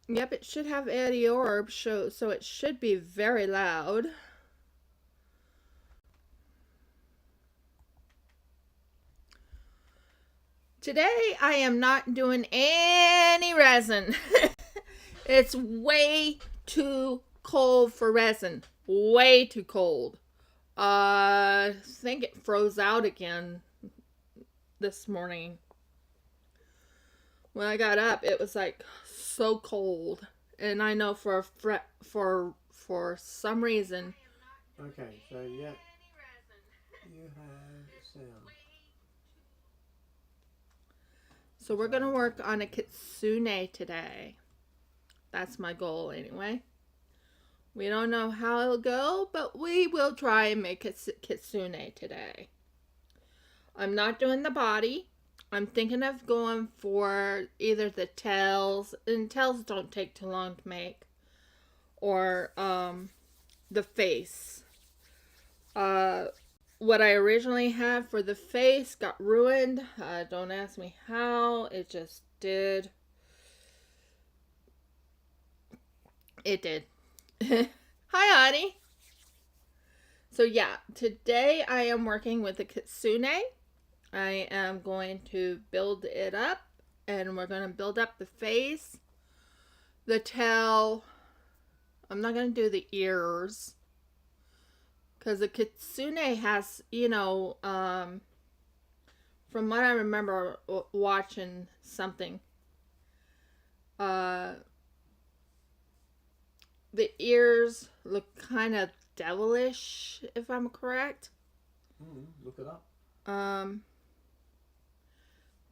Yep, it should have Eddie Orb, so it should be very loud. Today I am not doing any resin. It's way too cold for resin. Way too cold. I think it froze out again this morning. When I got up, it was like so cold, and I know for some reason. Okay, so yeah, you have sound. So we're gonna work on a kitsune today. That's my goal anyway. We don't know how it'll go, but we will try and make a kitsune today. I'm not doing the body. I'm thinking of going for either the tails, and tails don't take too long to make, or the face. What I originally had for the face got ruined. Don't ask me how. It just did. It did. Hi, honey. So yeah, today I am working with the kitsune. I am going to build it up, and we're going to build up the face, the tail. I'm not going to do the ears, because the kitsune has, from what I remember watching something, uh, the ears look kind of devilish, if I'm correct. Look it up.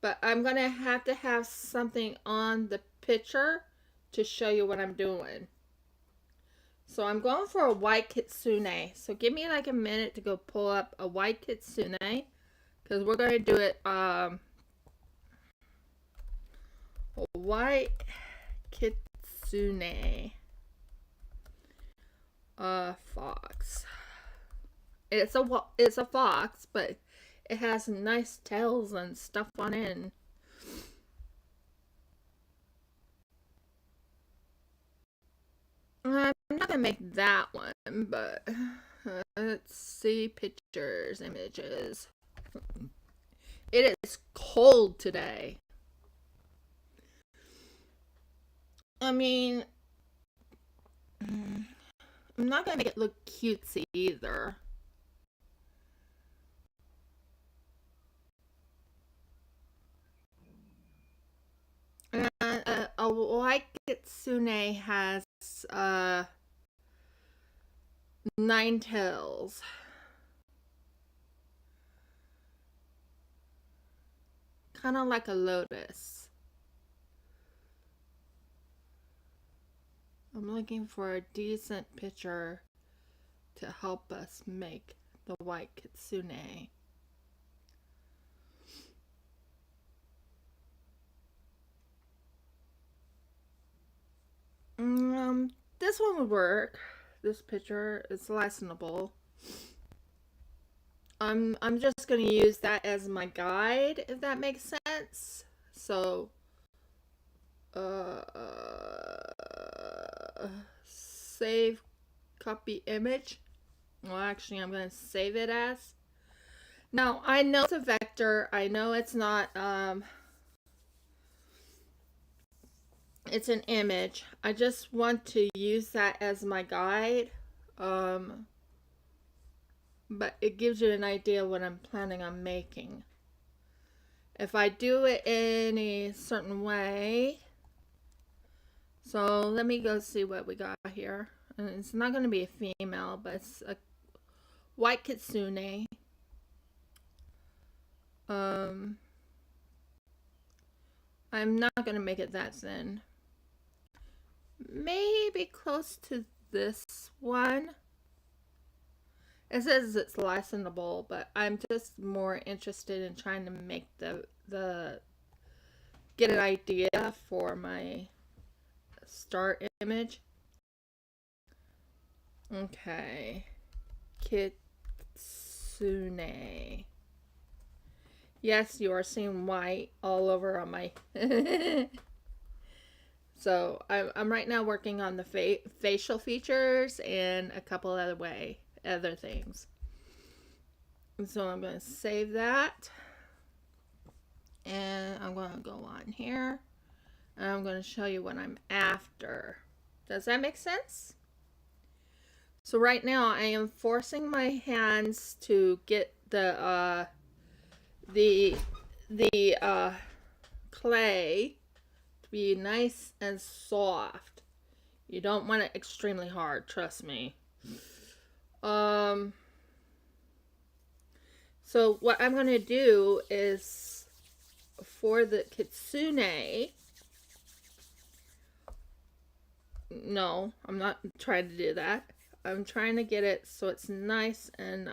But I'm gonna have to have something on the picture to show you what I'm doing. So I'm going for a white kitsune. So give me like a minute to go pull up a white kitsune, because we're gonna do it a white kitsune fox. It's a fox, but it has nice tails and stuff on it. I'm not gonna make that one, but let's see pictures, images. It is cold today. I mean, I'm not gonna make it look cutesy either. A white kitsune has 9 tails. Kind of like a lotus. I'm looking for a decent picture to help us make the white kitsune. This one would work. This picture is licensable. I'm just gonna use that as my guide, if that makes sense. So, save copy image. Well, actually, I'm gonna save it as. Now I know it's a vector. I know it's not it's an image. I just want to use that as my guide. But it gives you an idea what I'm planning on making. If I do it in a certain way, so let me go see what we got here. And it's not going to be a female, but it's a white kitsune. I'm not going to make it that thin. Maybe close to this one. It says it's licensable, but I'm just more interested in trying to make the get an idea for my start image. Okay. Kitsune. Yes, you are seeing white all over on my So I'm right now working on the facial features and a couple other things. And so I'm going to save that. And I'm going to go on here. And I'm going to show you what I'm after. Does that make sense? So right now I am forcing my hands to get the clay to be nice and soft. You don't want it extremely hard, trust me. So what I'm going to do is for the Kitsune, no, I'm not trying to do that. I'm trying to get it so it's nice and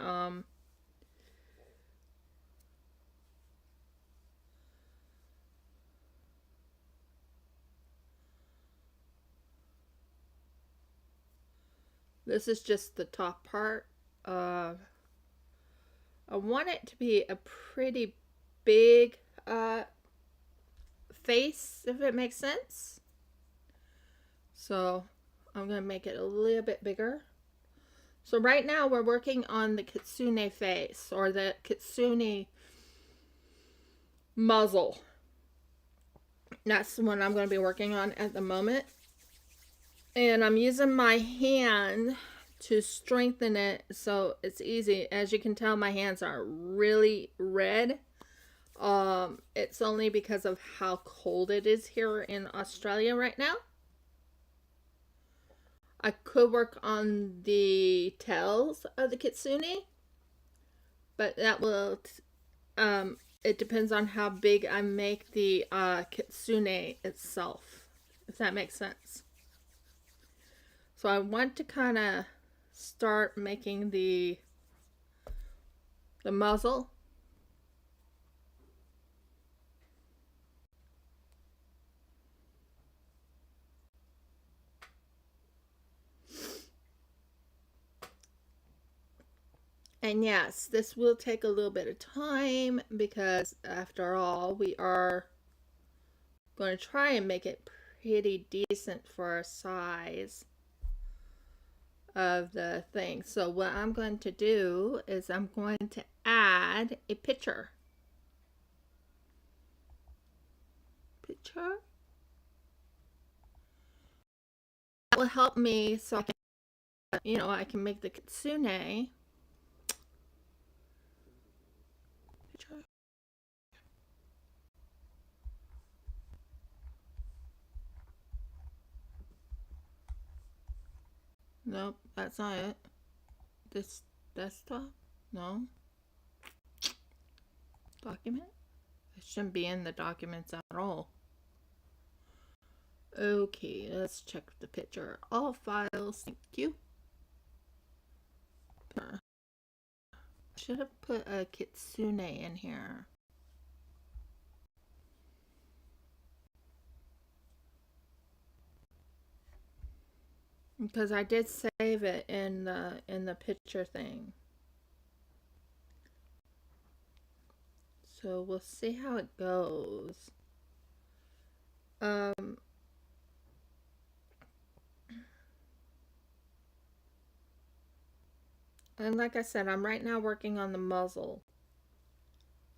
this is just the top part. I want it to be a pretty big face, if it makes sense. So I'm going to make it a little bit bigger. So right now we're working on the Kitsune face, or the Kitsune muzzle. That's the one I'm going to be working on at the moment. And I'm using my hand to strengthen it so it's easy. As you can tell, my hands are really red. It's only because of how cold it is here in Australia right now. I could work on the tails of the Kitsune, but that will, it depends on how big I make the Kitsune itself, if that makes sense. So I want to kind of start making the muzzle. And yes, this will take a little bit of time because after all, we are going to try and make it pretty decent for our size of the thing. So what I'm going to do is I'm going to add a picture. That will help me so I can, I can make the Kitsune. Nope, that's not it. This desktop? No. Document? It shouldn't be in the documents at all. Okay, let's check the picture. All files, thank you. Should have put a Kitsune in here. Because I did save it in the picture thing. So we'll see how it goes. And like I said, I'm right now working on the muzzle.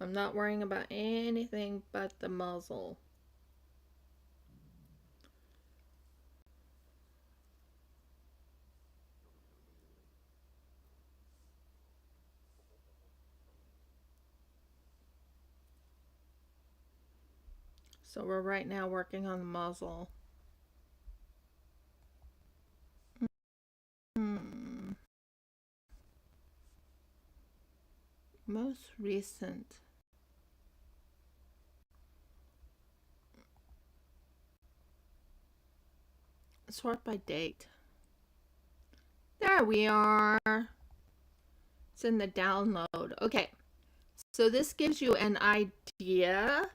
I'm not worrying about anything but the muzzle. So we're right now working on the muzzle. Most recent. Sort by date. There we are. It's in the download. Okay. So this gives you an idea.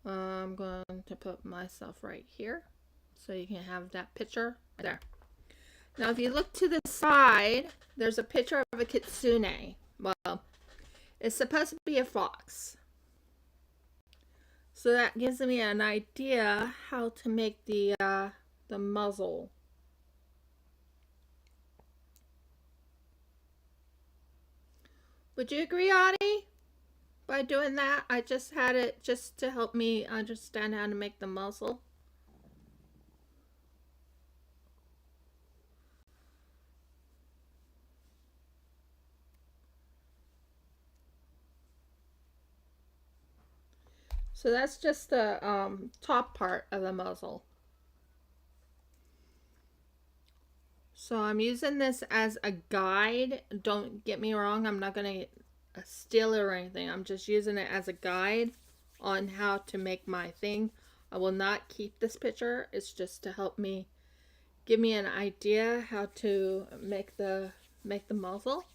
I'm going to put myself right here so you can have that picture there. Now if you look to the side, there's a picture of a Kitsune. Well, It's supposed to be a fox. So that gives me an idea how to make the muzzle. Would you agree, Audie? By doing that, I just had it just to help me understand how to make the muzzle. So that's just the top part of the muzzle. So I'm using this as a guide. Don't get me wrong, I'm not going to steal it or anything. I'm just using it as a guide on how to make my thing. I will not keep this picture. It's just to help me give me an idea how to make the muzzle.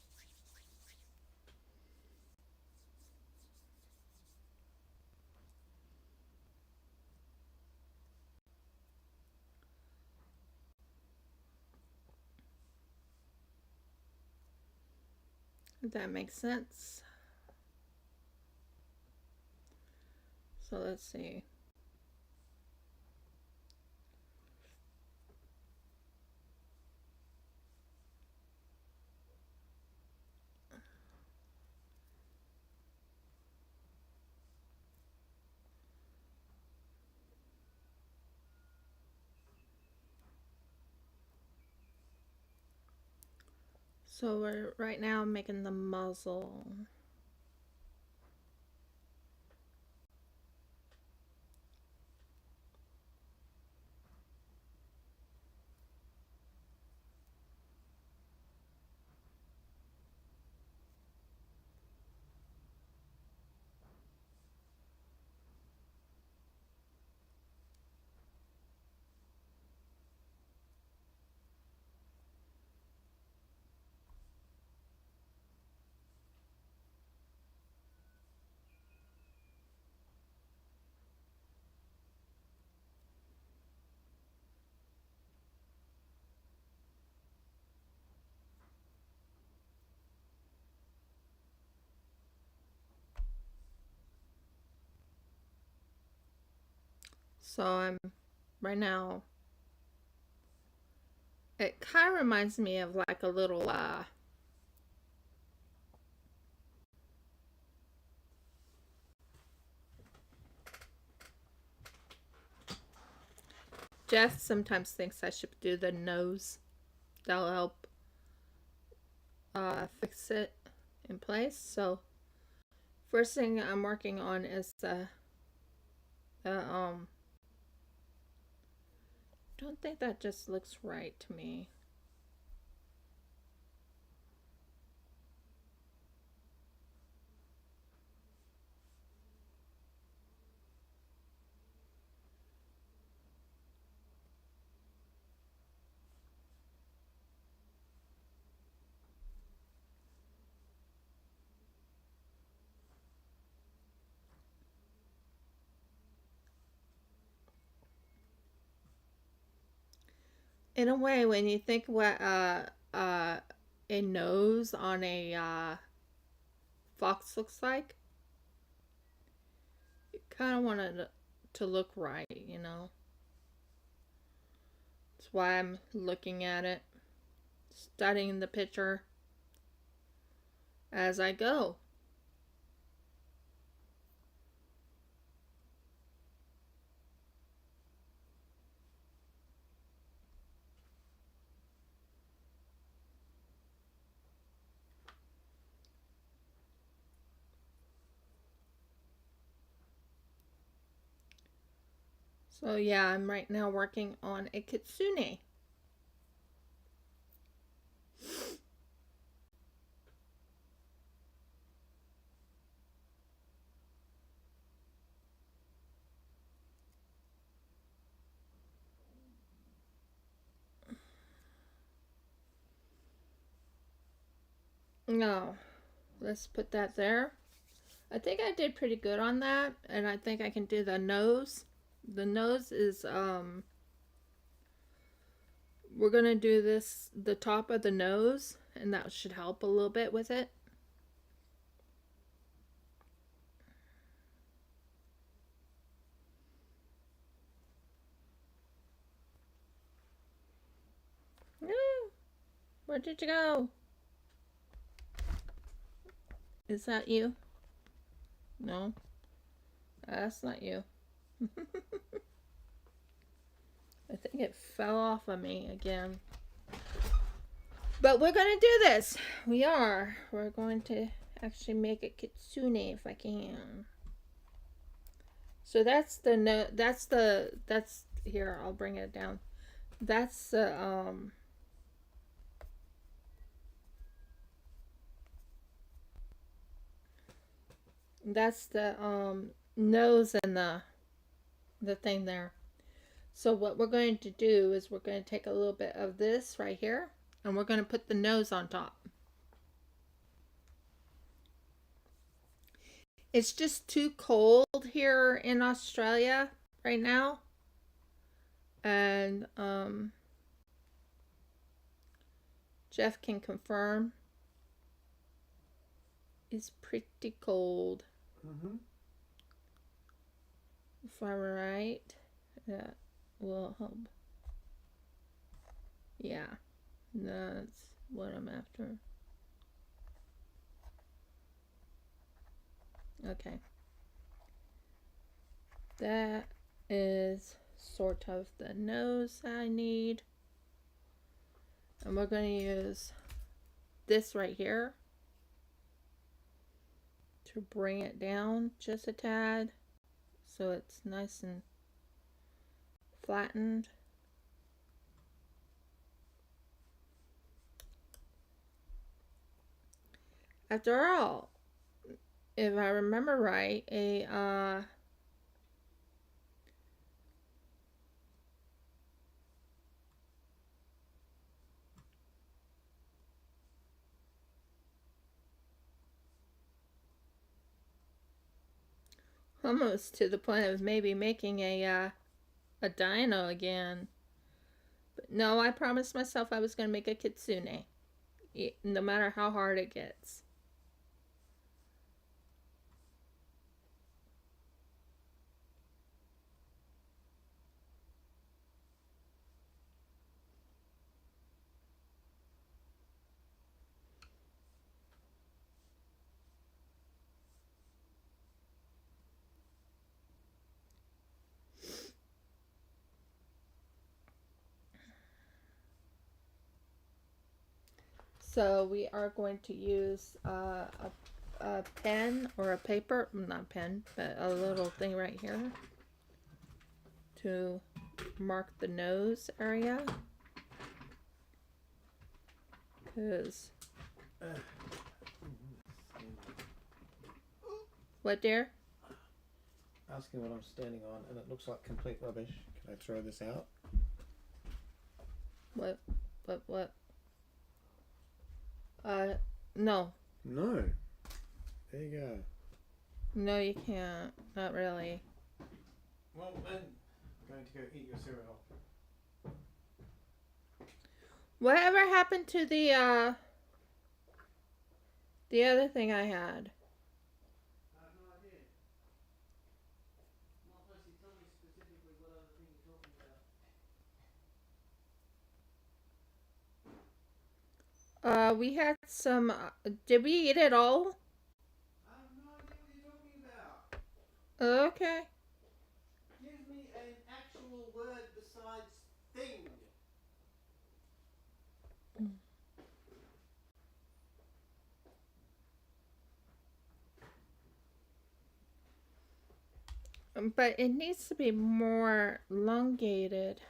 If that makes sense. So let's see. So we're right now making the muzzle. So I'm right now. It kind of reminds me of like a little Jeff sometimes thinks I should do the nose. That'll help fix it in place. So first thing I'm working on is the don't think that just looks right to me. In a way, when you think what a nose on a fox looks like, you kind of want it to look right, you know. That's why I'm looking at it, studying the picture as I go. So yeah, I'm right now working on a kitsune. No, let's put that there. I think I did pretty good on that, and I think I can do the nose. The nose is we're gonna do this the top of the nose, and that should help a little bit with it. Where did you go? Is that you? No, that's not you. I think it fell off of me again. But we're going to do this. We are. We're going to actually make a kitsune if I can. So that's the no. That's here. I'll bring it down. That's the That's the nose and the thing there. So what we're going to do is we're going to take a little bit of this right here and we're going to put the nose on top. It's just too cold here in Australia right now. And Jeff can confirm it's pretty cold. Mm-hmm. If I'm right, that will help. Yeah, that's what I'm after. Okay. That is sort of the nose I need. And we're going to use this right here to bring it down just a tad so it's nice and flattened. After all, if I remember right, almost to the point of maybe making a dino again. But no, I promised myself I was going to make a kitsune, no matter how hard it gets. So we are going to use a pen or a paper, not a pen, but a little thing right here to mark the nose area. Because what, dear? Asking what I'm standing on, and it looks like complete rubbish. Can I throw this out? What? No. No. There you go. No, you can't. Not really. Well, then I'm going to go eat your cereal. Whatever happened to the other thing I had? I have no idea. Not unless you tell me specifically what other thing you're talking about. We had some. Did we eat it all? I have no idea what you're talking about. Okay. Give me an actual word besides thing. But it needs to be more elongated.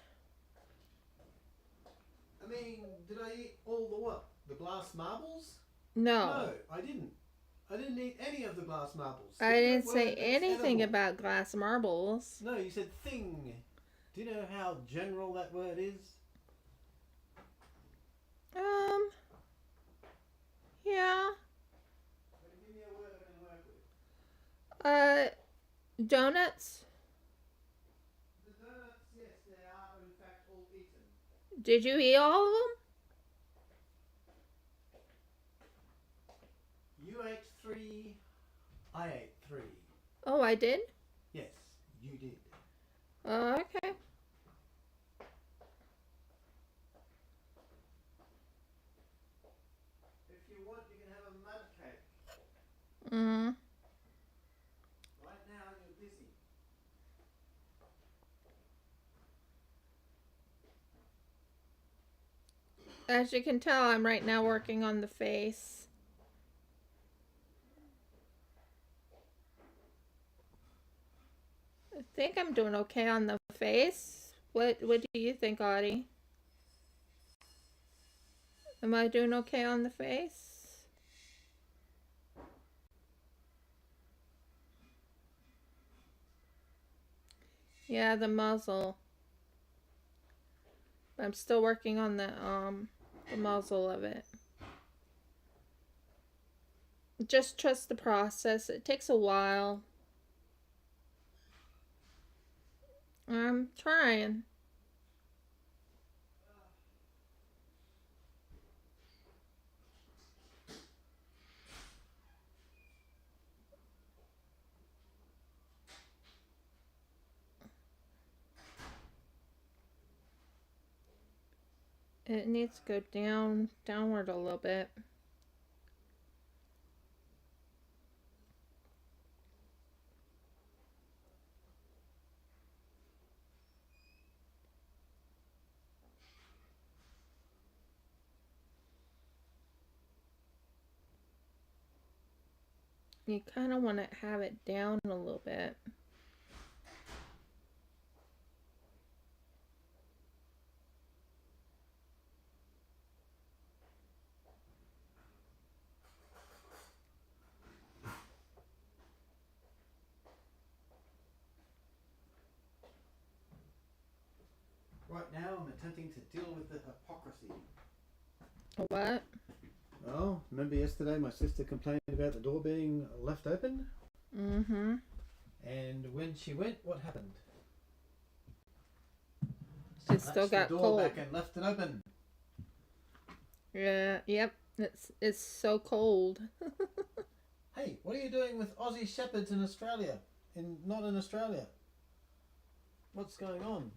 I mean, did I eat all the what? The glass marbles? No. No, I didn't. I didn't eat any of the glass marbles. I didn't say anything about glass marbles. No, you said thing. Do you know how general that word is? Yeah. Give me a word I can work with. Donuts. The donuts, yes, they are in fact all eaten. Did you eat all of them? You ate 3. I ate 3. Oh, I did? Yes, you did. Oh, okay. As you can tell, I'm right now working on the face. I think I'm doing okay on the face. What do you think, Audie? Am I doing okay on the face? Yeah, the muzzle. I'm still working on the muzzle of it. Just trust the process. It takes a while. I'm trying. It needs to go downward a little bit. You kind of want to have it down a little bit. Right now, I'm attempting to deal with the hypocrisy. What? Well, remember yesterday my sister complained about the door being left open? Mm-hmm. And when she went, what happened? It still got the door cold. back and left it open. Yeah, yep. It's so cold. Hey, what are you doing with Aussie Shepherds in Australia? Not in Australia. What's going on?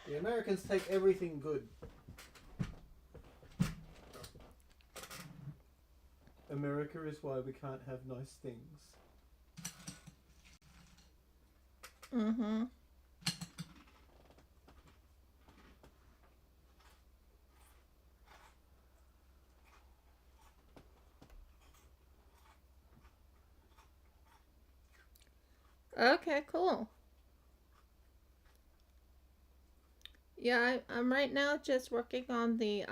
The Americans take everything good. America is why we can't have nice things. Mm-hmm. Okay, cool. Yeah, I'm right now just working on the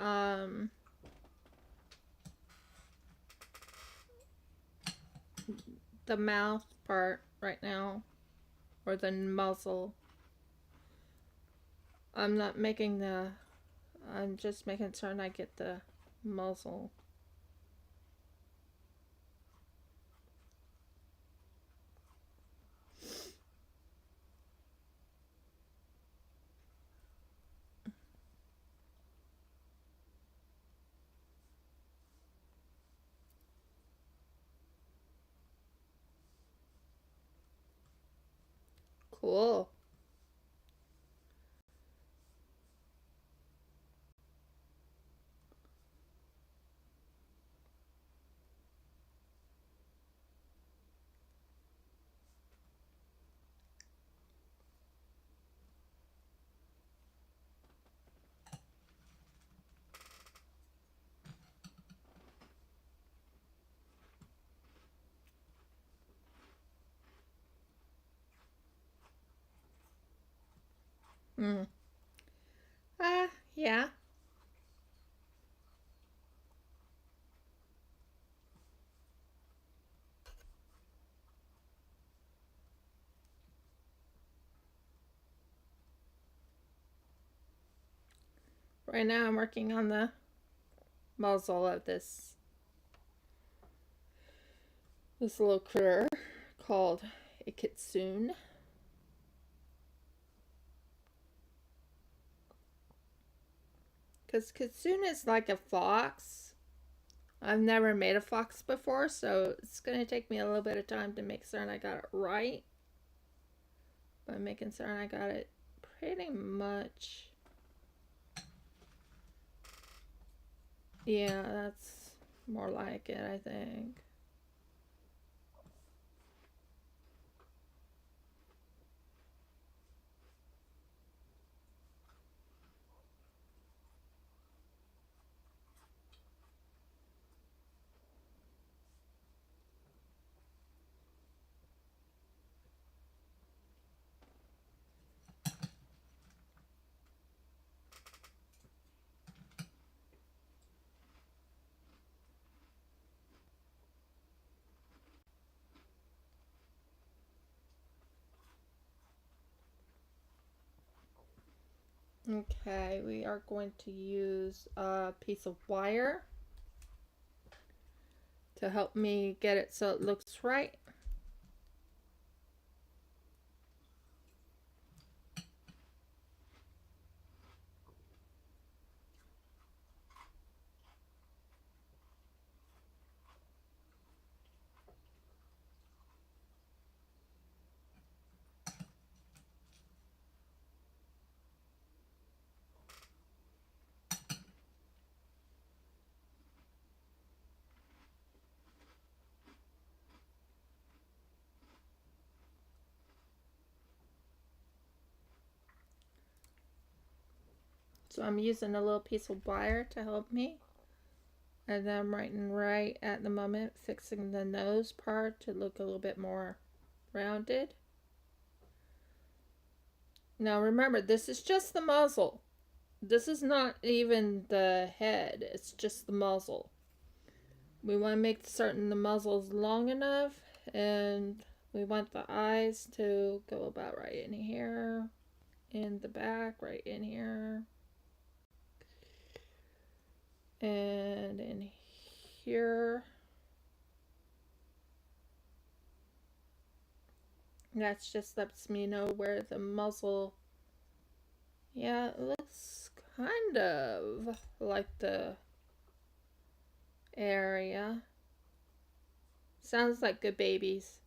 mouth part right now, or the muzzle. I'm not making the. I'm just making certain I get the muzzle. Cool. Mm. Yeah. Right now I'm working on the muzzle of this little critter called a kitsune. Because kitsune is like a fox. I've never made a fox before, so it's going to take me a little bit of time to make certain I got it right. But I'm making certain I got it pretty much. Yeah, that's more like it, I think. Okay, we are going to use a piece of wire to help me get it so it looks right. So I'm using a little piece of wire to help me. And then I'm writing right at the moment, fixing the nose part to look a little bit more rounded. Now remember, this is just the muzzle. This is not even the head, it's just the muzzle. We want to make certain the muzzle's long enough, and we want the eyes to go about right in here, in the back, right in here, and in here. That just lets me know where the muzzle, yeah, it looks kind of like the area. Sounds like good babies.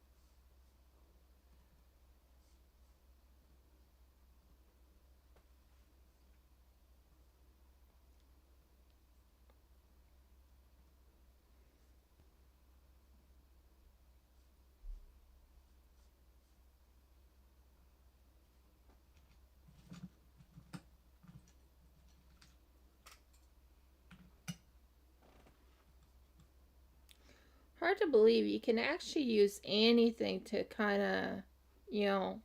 Hard to believe you can actually use anything to kind of, you know,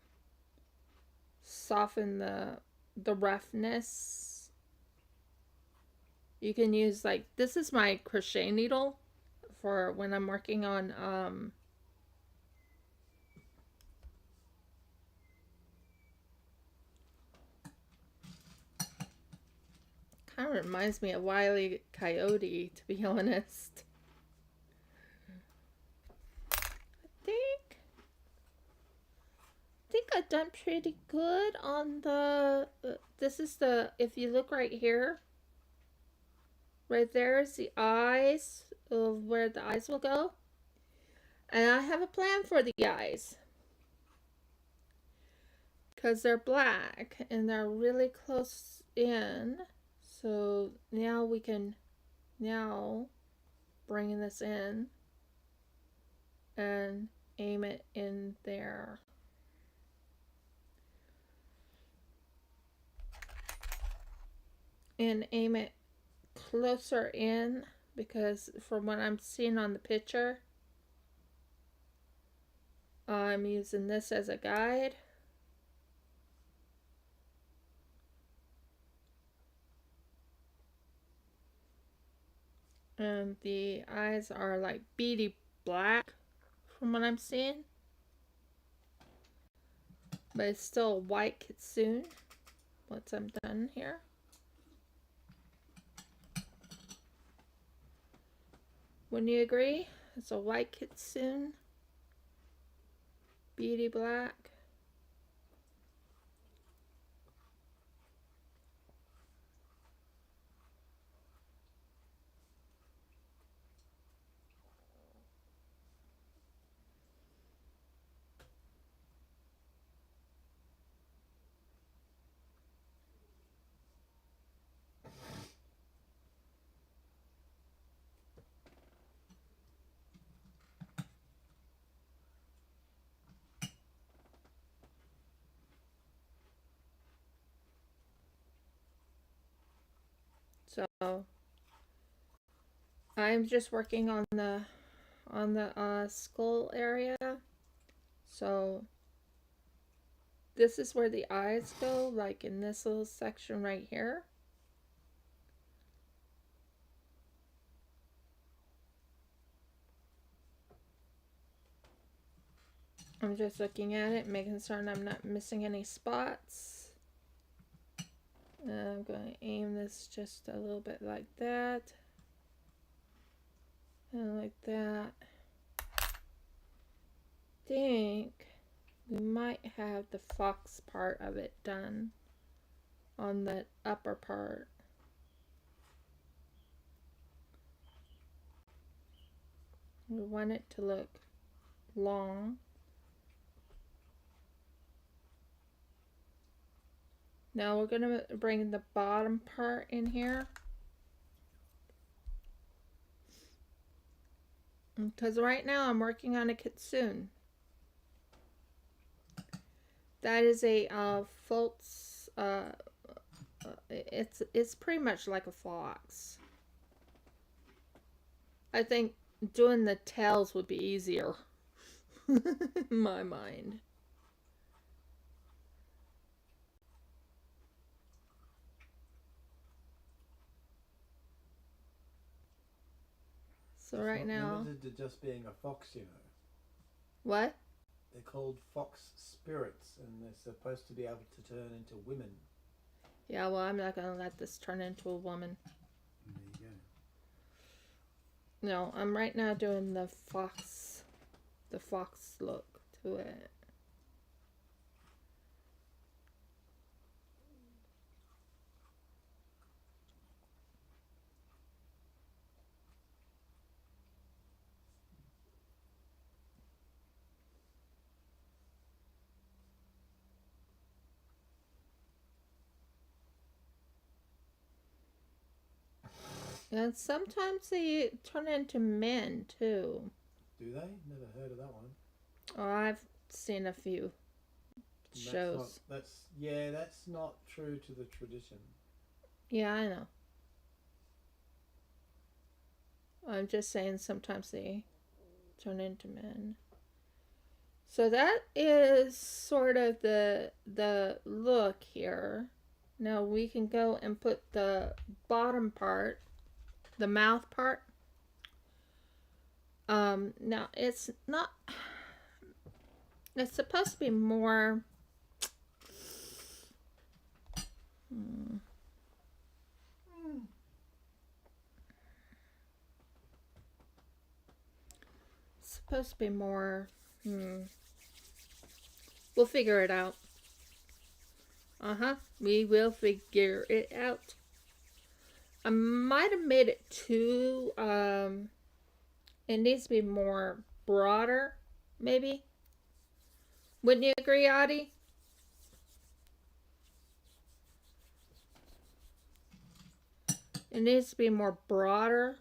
soften the roughness. You can use, like, this is my crochet needle for when I'm working on kind of reminds me of Wile E. Coyote, to be honest. I think I've done pretty good on the this is the, if you look right here, right there is the eyes of where the eyes will go, and I have a plan for the eyes because they're black and they're really close in. So now we can now bring this in and aim it in there. And aim it closer in, because from what I'm seeing on the picture, I'm using this as a guide. And the eyes are like beady black from what I'm seeing. But it's still white kitsune once I'm done here. Wouldn't you agree? It's a white kitsune. Beady black. So I'm just working on the skull area. So this is where the eyes go, like in this little section right here. I'm just looking at it, making certain I'm not missing any spots. I'm going to aim this just a little bit like that. And like that. Think we might have the fox part of it done on the upper part. We want it to look long. Now we're going to bring the bottom part in here. Because right now I'm working on a kitsune. That is a false, it's pretty much like a fox. I think doing the tails would be easier in my mind. So right now, limited to just being a fox, you know. What? They're called fox spirits, and they're supposed to be able to turn into women. Yeah, well, I'm not gonna let this turn into a woman. There you go. No, I'm right now doing the fox look to it. And sometimes they turn into men too. Do they? Never heard of that one. Oh, I've seen a few shows. That's not true to the tradition. Yeah, I know. I'm just saying sometimes they turn into men. So that is sort of the look here. Now we can go and put the bottom part, the mouth part. Now it's not. It's supposed to be more. Supposed to be more. We'll figure it out. We will figure it out. I might have made it too. It needs to be more broader, maybe. Wouldn't you agree, Audie? It needs to be more broader.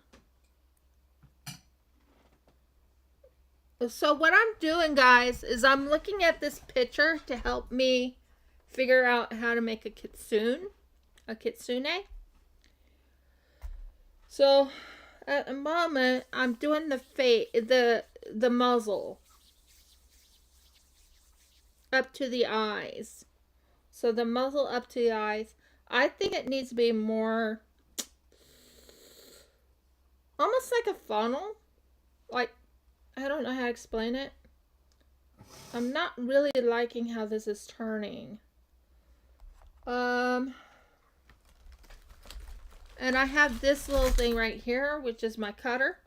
So what I'm doing, guys, is I'm looking at this picture to help me figure out how to make a kitsune. So at the moment, I'm doing the muzzle up to the eyes. So the muzzle up to the eyes. I think it needs to be more, almost like a funnel. Like, I don't know how to explain it. I'm not really liking how this is turning. And I have this little thing right here, which is my cutter.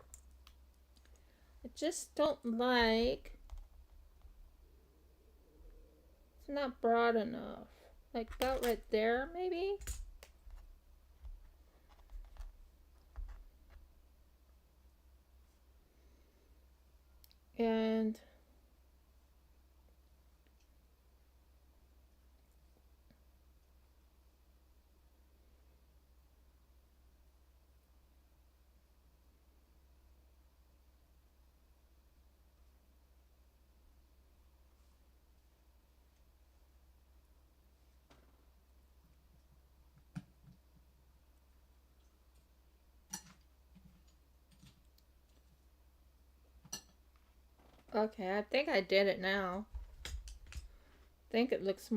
I just don't like, it's not broad enough. Like about right there, maybe. And okay, I think I did it now. I think it looks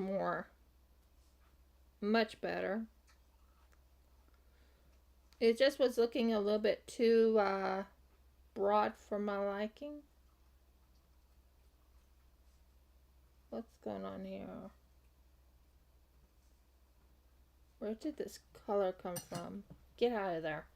much better. It just was looking a little bit too broad for my liking. What's going on here? Where did this color come from? Get out of there.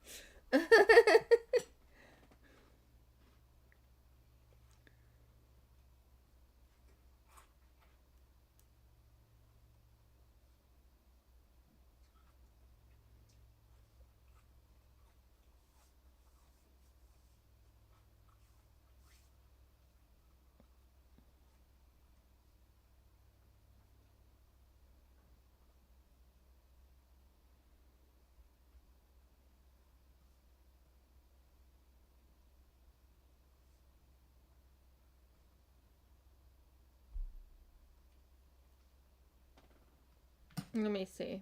Let me see.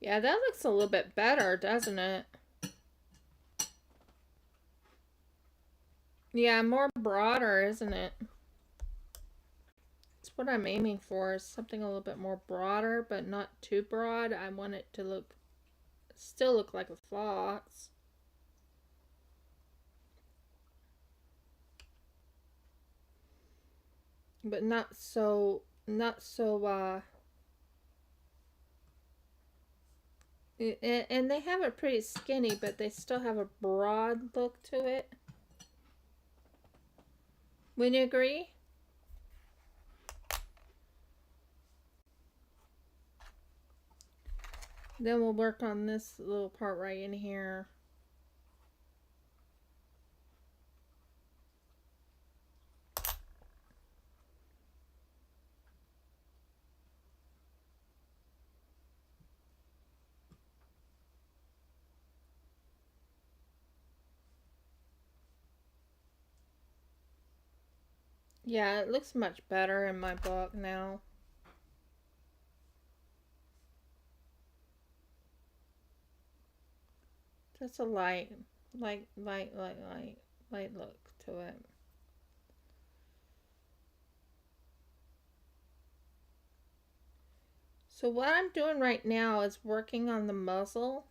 Yeah, that looks a little bit better, doesn't it? Yeah, more broader, isn't it? That's what I'm aiming for, is something a little bit more broader, but not too broad. I want it to still look like a fox. But not so, and they have it pretty skinny, but they still have a broad look to it. Wouldn't you agree? Then we'll work on this little part right in here. Yeah, it looks much better in my book now. Just a light look to it. So what I'm doing right now is working on the muzzle.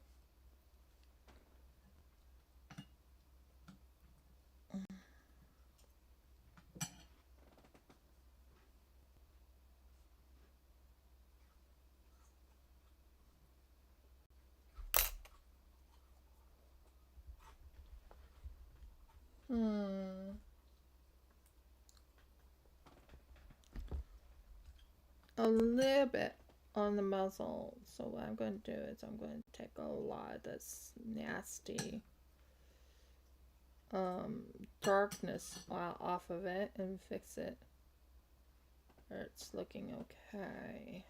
A little bit on the muzzle. So what I'm going to do is I'm going to take a lot of this nasty darkness off of it and fix it. It's looking okay.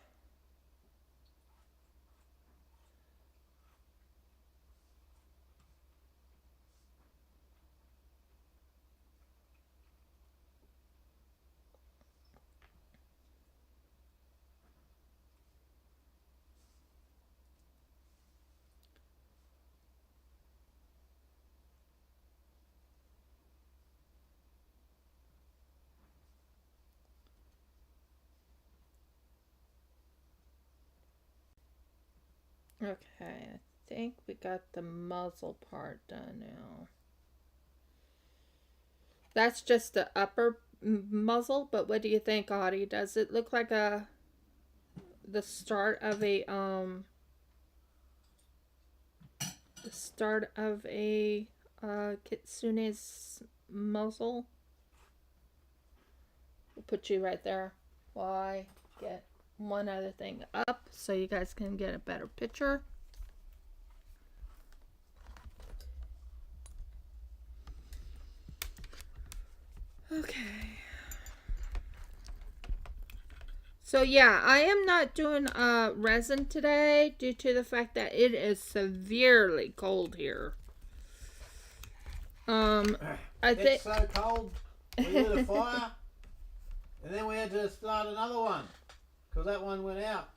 Okay, I think we got the muzzle part done now. That's just the upper muzzle, but what do you think, Audie? Does it look like the start of a kitsune's muzzle? We'll put you right there while I get one other thing up so you guys can get a better picture. Okay. So yeah, I am not doing resin today due to the fact that it is severely cold here. It's so cold. We lit a fire, and then we had to start another one because that one went out.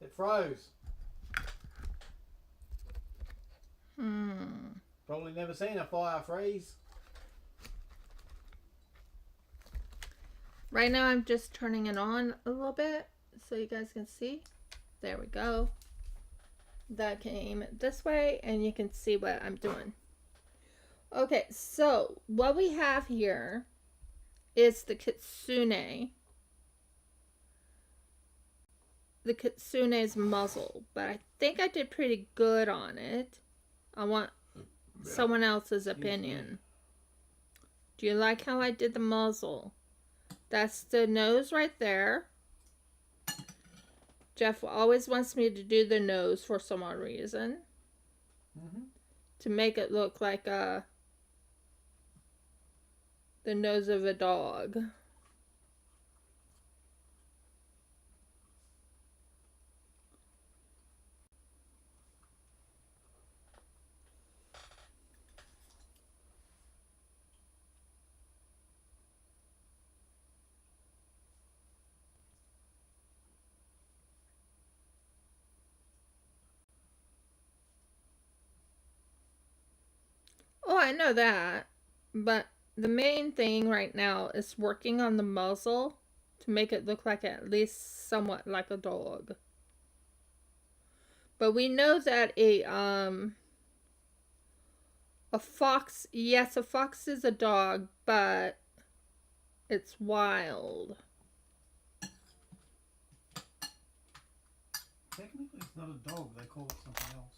It froze. Probably never seen a fire freeze. Right now I'm just turning it on a little bit so you guys can see. There we go. That can aim it this way and you can see what I'm doing. Okay, so what we have here is the Kitsune. the Kitsune's muzzle, but I think I did pretty good on it. I want someone else's opinion. Do you like how I did the muzzle? That's the nose right there. Jeff always wants me to do the nose for some odd reason. To make it look like the nose of a dog. Oh, I know that. But the main thing right now is working on the muzzle to make it look like at least somewhat like a dog. But we know that a fox, yes, a fox is a dog, but it's wild. Technically, it's not a dog. They call it something else.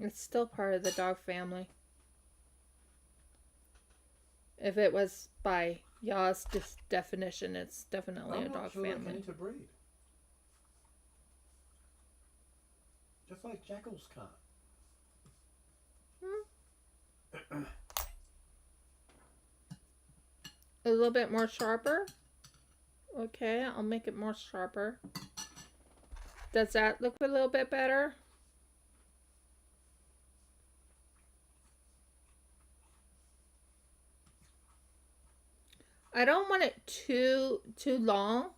It's still part of the dog family. If it was by y'all's definition, it's definitely a dog family. They can interbreed. Just like jackals can't. A little bit more sharper. Okay, I'll make it more sharper. Does that look a little bit better? I don't want it too long,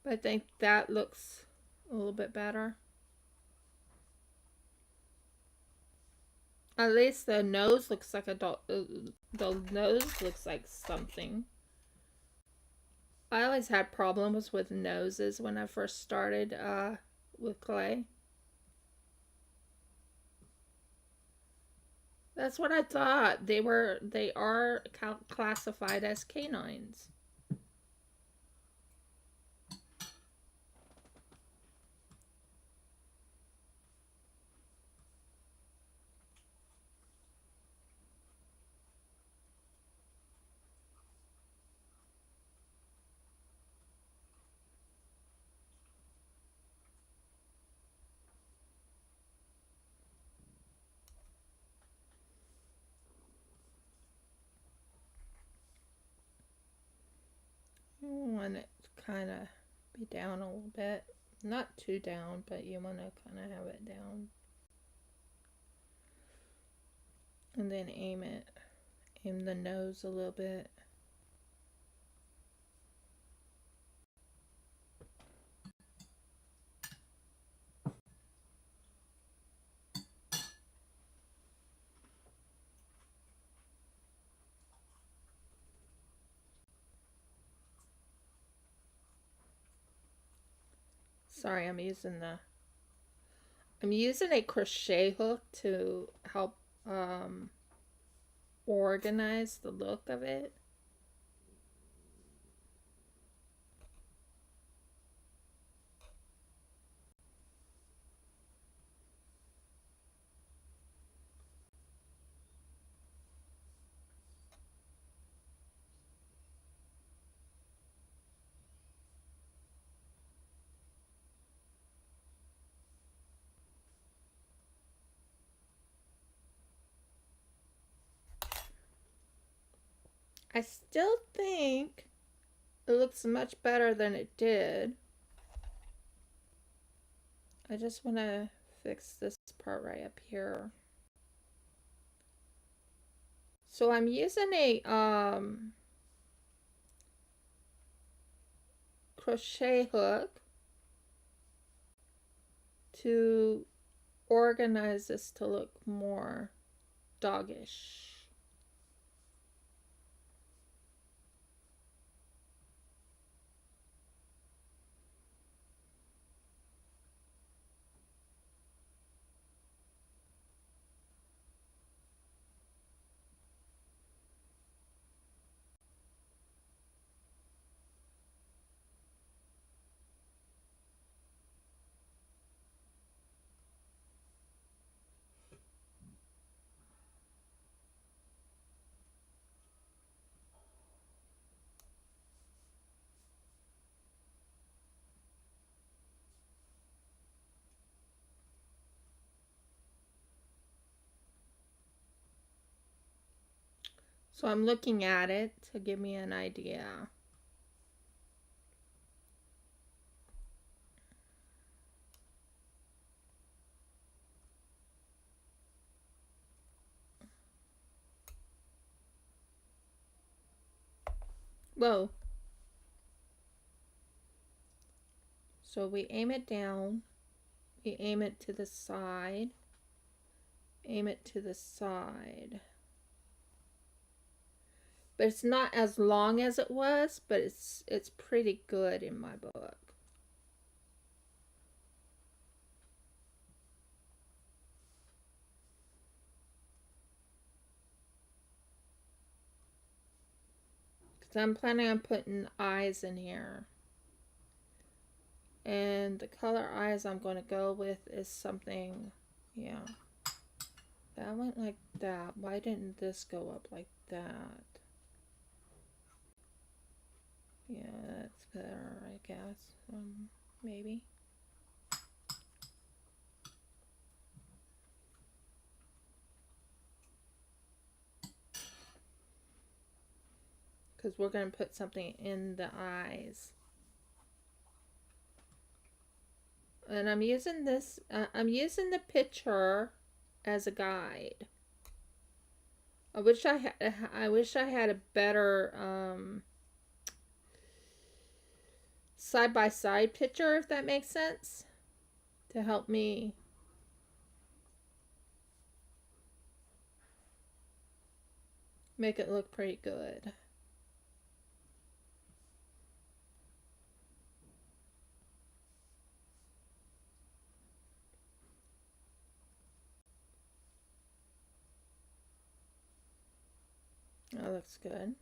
but I think that looks a little bit better. At least the nose looks like a dog. The nose looks like something. I always had problems with noses when I first started with clay. That's what I thought. They are classified as canines. You want it to kind of be down a little bit. Not too down, but you want to kind of have it down. And then aim the nose a little bit. Sorry, I'm using a crochet hook to help organize the look of it. I still think it looks much better than it did. I just want to fix this part right up here. So I'm using a crochet hook to organize this to look more doggish. So I'm looking at it to give me an idea. Whoa. So we aim it down. We aim it to the side. Aim it to the side. But it's not as long as it was, but it's pretty good in my book. Because I'm planning on putting eyes in here. And the color eyes I'm going to go with is something, yeah. That went like that. Why didn't this go up like that? Yeah, that's better, I guess. Maybe. Because we're going to put something in the eyes. And I'm using this, I'm using the picture as a guide. I wish I had a better side-by-side picture, if that makes sense, to help me make it look pretty good. That looks good.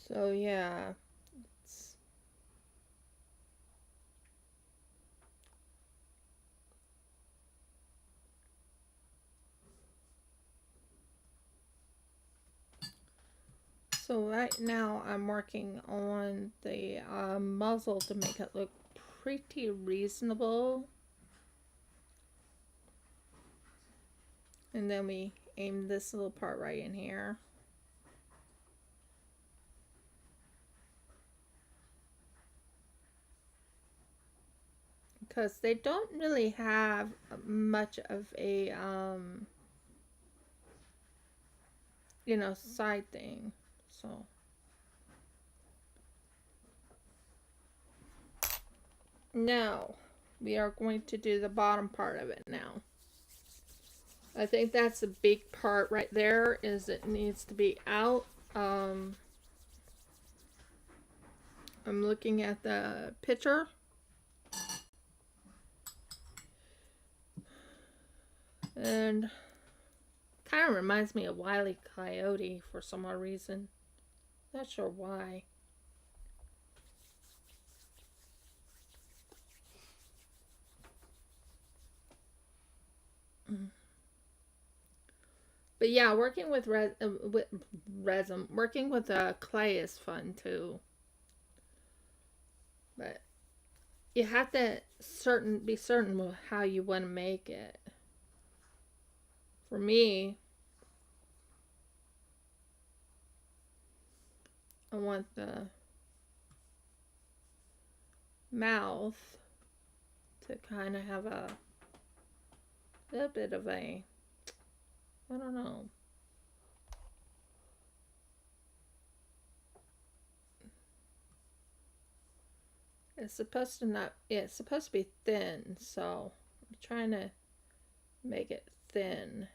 So yeah, so right now I'm working on the muzzle to make it look pretty reasonable. And then we aim this little part right in here. Because they don't really have much of a, you know, side thing. So. Now, we are going to do the bottom part of it now. I think that's a big part right there, is it needs to be out. I'm looking at the picture. And kind of reminds me of Wile E. Coyote for some odd reason. Not sure why. But yeah, working with resin, working with clay is fun too. But you have to be certain of how you want to make it. For me, I want the mouth to kind of have a little bit of a, I don't know. It's supposed to not, it's supposed to be thin, so I'm trying to make it thin.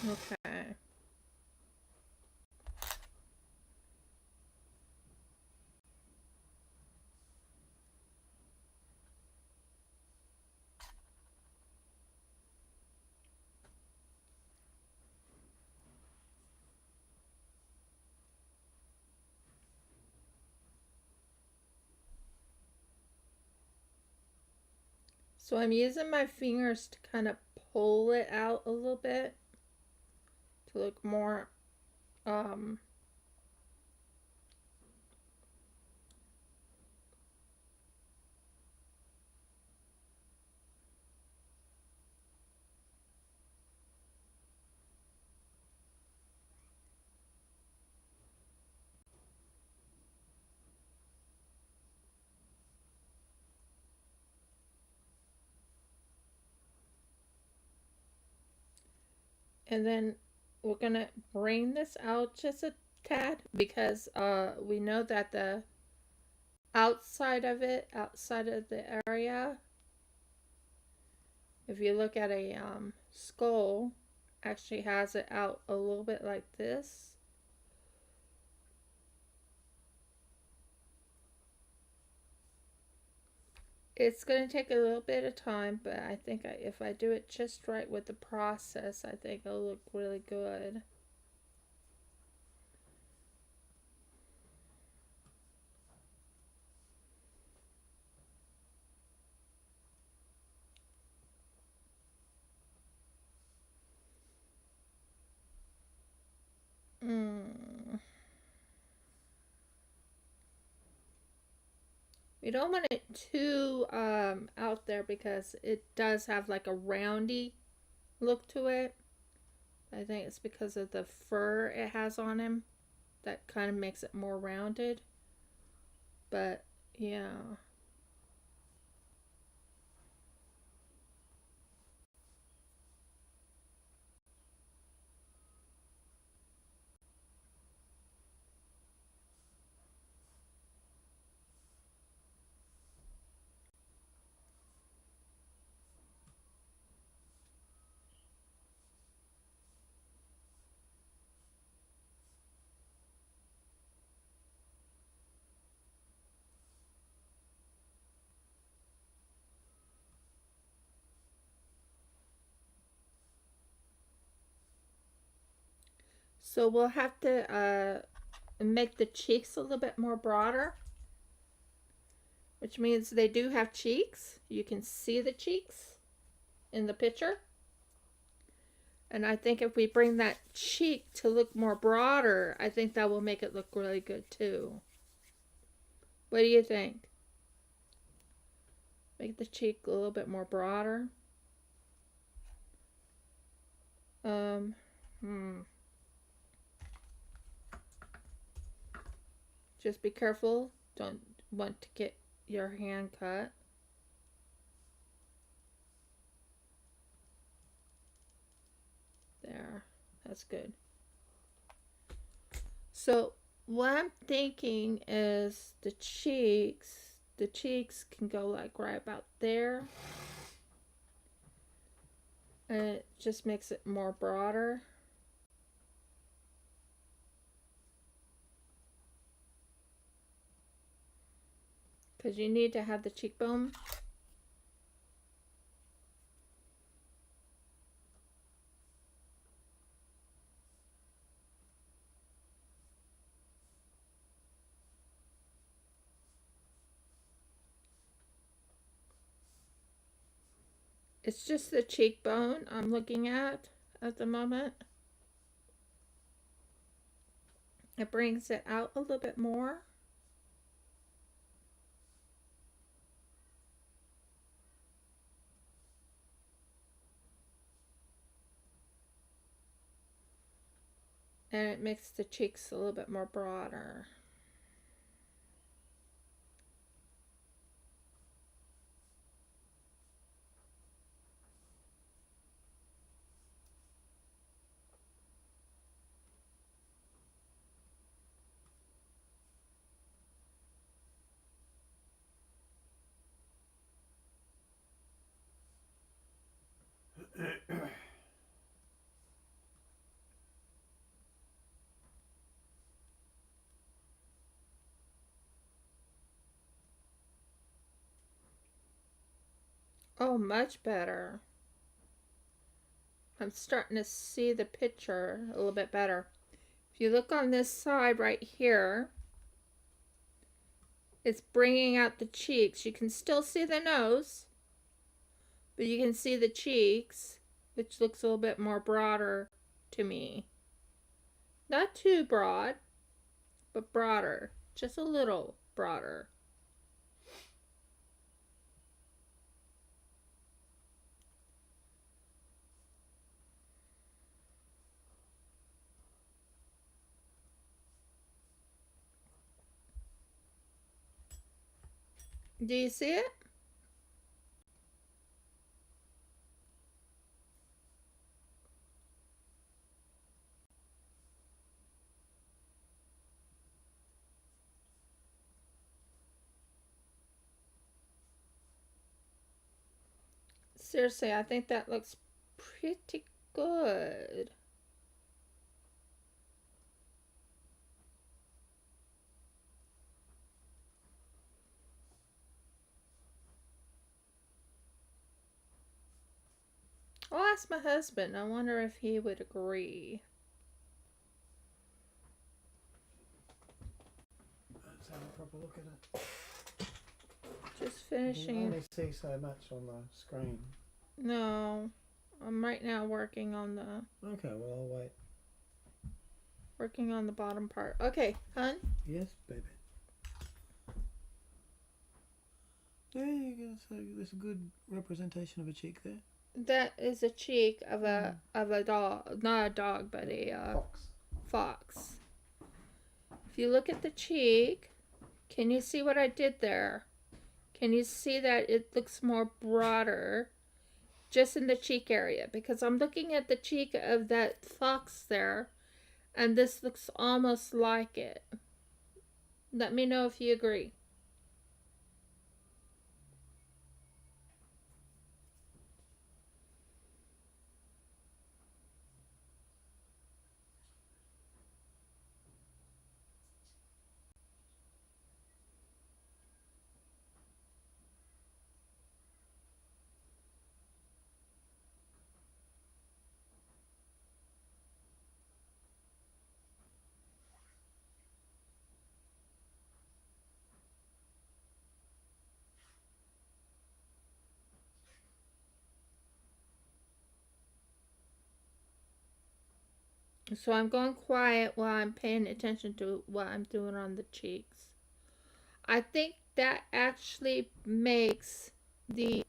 Okay. So I'm using my fingers to kind of pull it out a little bit to look more um and then we're gonna bring this out just a tad because we know that the outside of it, outside of the area, if you look at a skull, actually has it out a little bit like this. It's going to take a little bit of time, but I think if I do it just right with the process, I think it'll look really good. Mm. We don't want it too out there because it does have like a roundy look to it. I think it's because of the fur it has on him that kind of makes it more rounded. But yeah. So we'll have to make the cheeks a little bit more broader, which means they do have cheeks. You can see the cheeks in the picture. And I think if we bring that cheek to look more broader, I think that will make it look really good too. What do you think? Make the cheek a little bit more broader. Um, hmm. Just be careful. Don't want to get your hand cut. There. That's good. So what I'm thinking is the cheeks. The cheeks can go like right about there. And it just makes it more broader. Because you need to have the cheekbone. It's just the cheekbone I'm looking at the moment. It brings it out a little bit more. And it makes the cheeks a little bit more broader. Oh, much better. I'm starting to see the picture a little bit better. If you look on this side right here, it's bringing out the cheeks. You can still see the nose, but you can see the cheeks, which looks a little bit more broader to me. Not too broad, but broader. Just a little broader. Do you see it? Seriously, I think that looks pretty good. I'll ask my husband. I wonder if he would agree. Let's have a proper look at it. Just You can finishing. only see so much on the screen. No, I'm right now working on the Okay, well I'll wait. bottom part. Okay, hun. Yes, baby. There you go. So there's a good representation of a cheek there. That is a cheek of a dog, not a dog, but a Fox. fox. If you look at the cheek, can you see what I did there? Can you see that it looks more broader just in the cheek area? Because I'm looking at the cheek of that fox there, and this looks almost like it. Let me know if you agree. So I'm going quiet while I'm paying attention to what I'm doing on the cheeks. I think that actually makes the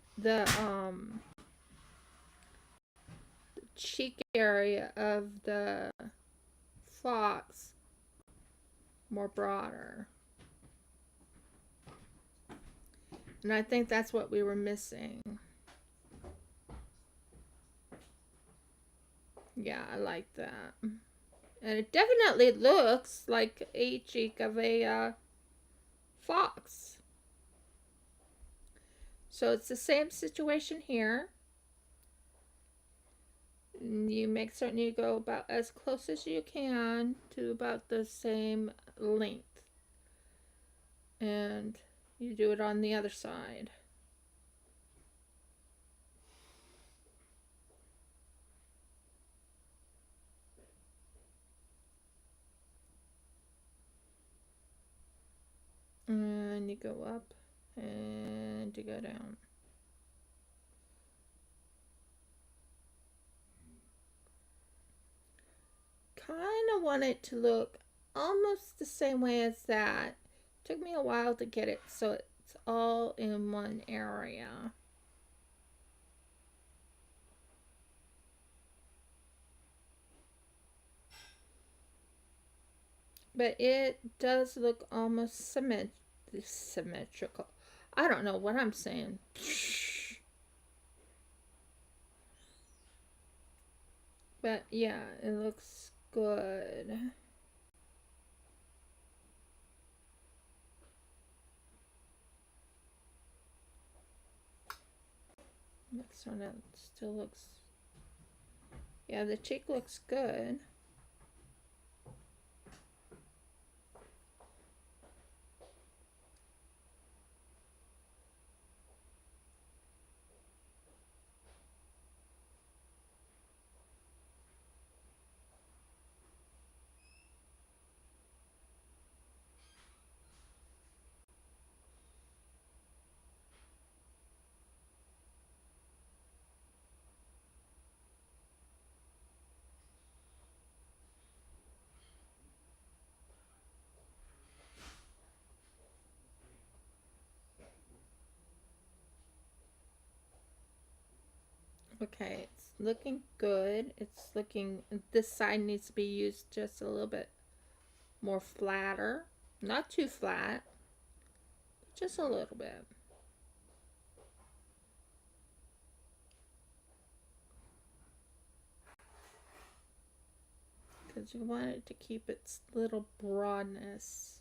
cheek area of the fox more broader. And I think that's what we were missing. Yeah, I like that. And it definitely looks like a cheek of a fox. So it's the same situation here. You make certain you go about as close as you can to about the same length. And you do it on the other side. And you go up and you go down. Kind of want it to look almost the same way as that. Took me a while to get it so it's all in one area. But it does look almost symmetrical. I don't know what I'm saying. But yeah, it looks good. Next one out still looks. Yeah, the cheek looks good. Okay, it's looking good. It's looking, this side needs to be used just a little bit more flatter. Not too flat, just a little bit. Because you want it to keep its little broadness.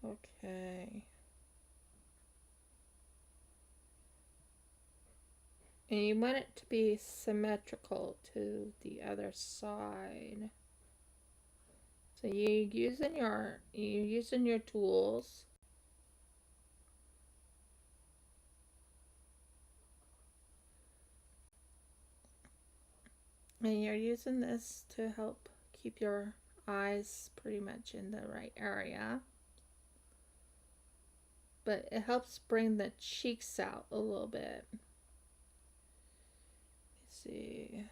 Okay. And you want it to be symmetrical to the other side. So you're using your tools. And you're using this to help keep your eyes pretty much in the right area. But it helps bring the cheeks out a little bit. Let's see.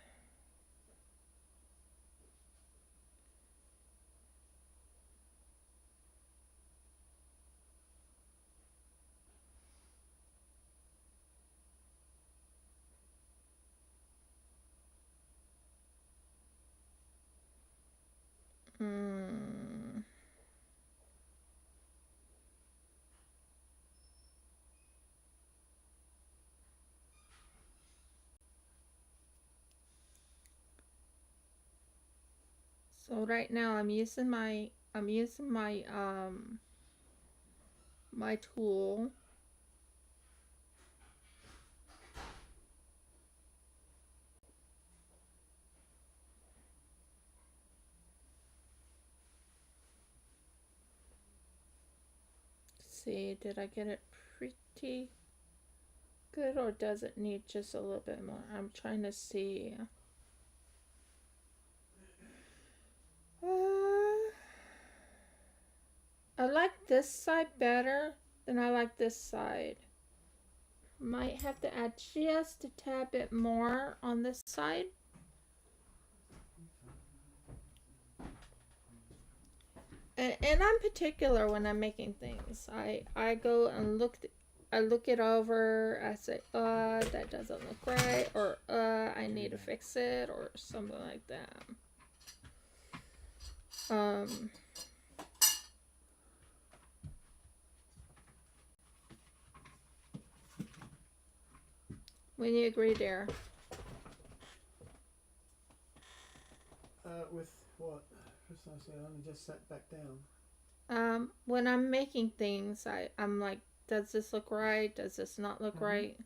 So right now I'm using my my tool. Let's see, did I get it pretty good, or does it need just a little bit more? I'm trying to see. I like this side better than I like this side. Might have to add just a tad bit more on this side. And I'm particular when I'm making things. I go and I look it over. I say, that doesn't look right, or I need to fix it, or something like that. When you agree, dear. With what? Precisely, I just sat back down. When I'm making things, I'm like, does this look right? Does this not look right?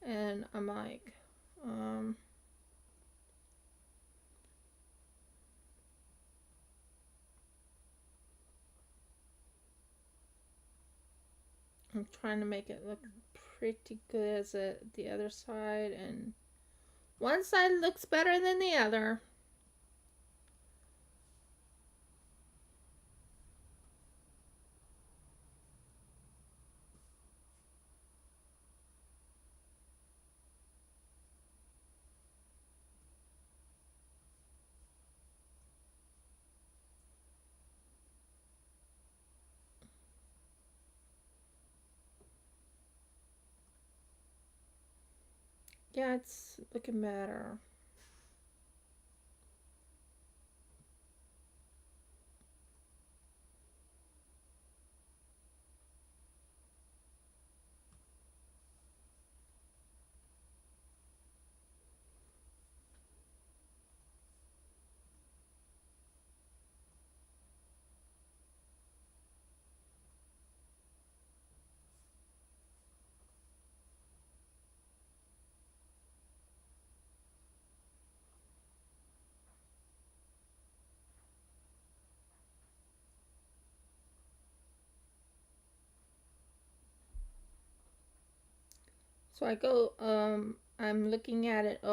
And I'm like, I'm trying to make it look pretty good as the other side, and one side looks better than the other. Yeah, it's looking better. So I go, I'm looking at it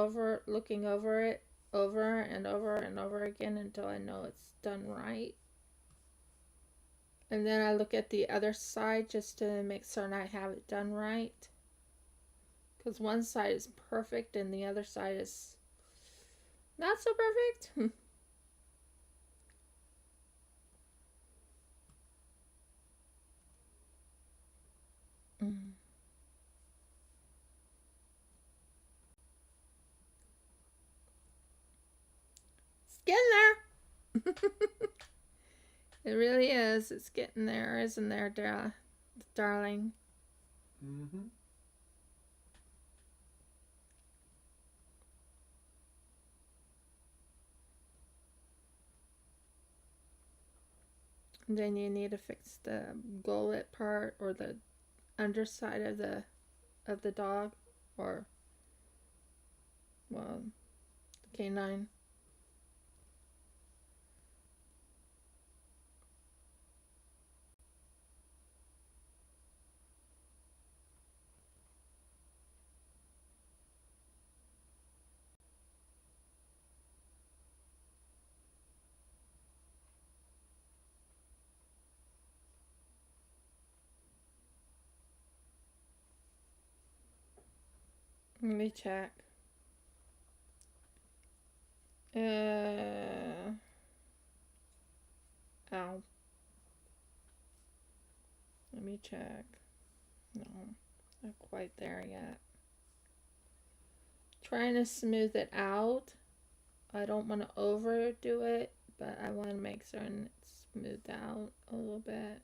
looking over it over and over and over again until I know it's done right. And then I look at the other side just to make certain I have it done right. Because one side is perfect and the other side is not so perfect. getting there. It really is. It's getting there, isn't there, darling? Mm-hmm. And then you need to fix the gullet part or the underside of the dog, or well, the canine. Let me check. Ow. Let me check. No, not quite there yet. Trying to smooth it out. I don't want to overdo it, but I want to make certain it's smoothed out a little bit.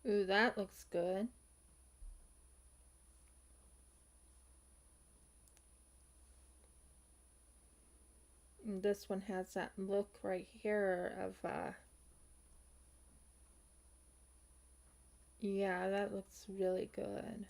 Ooh, that looks good. And this one has that look right here of, yeah, that looks really good.